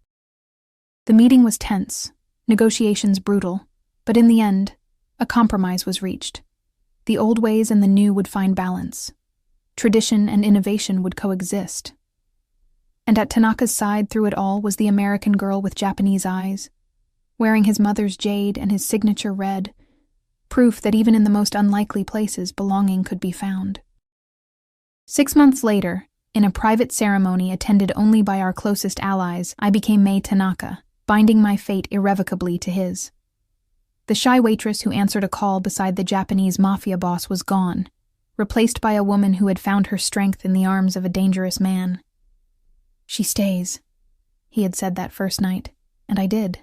The meeting was tense, negotiations brutal, but in the end, a compromise was reached. The old ways and the new would find balance. Tradition and innovation would coexist. And at Tanaka's side through it all was the American girl with Japanese eyes, wearing his mother's jade and his signature red, proof that even in the most unlikely places belonging could be found. 6 months later, in a private ceremony attended only by our closest allies, I became Mei Tanaka, binding my fate irrevocably to his. The shy waitress who answered a call beside the Japanese Mafia boss was gone, replaced by a woman who had found her strength in the arms of a dangerous man. "She stays," he had said that first night, and I did.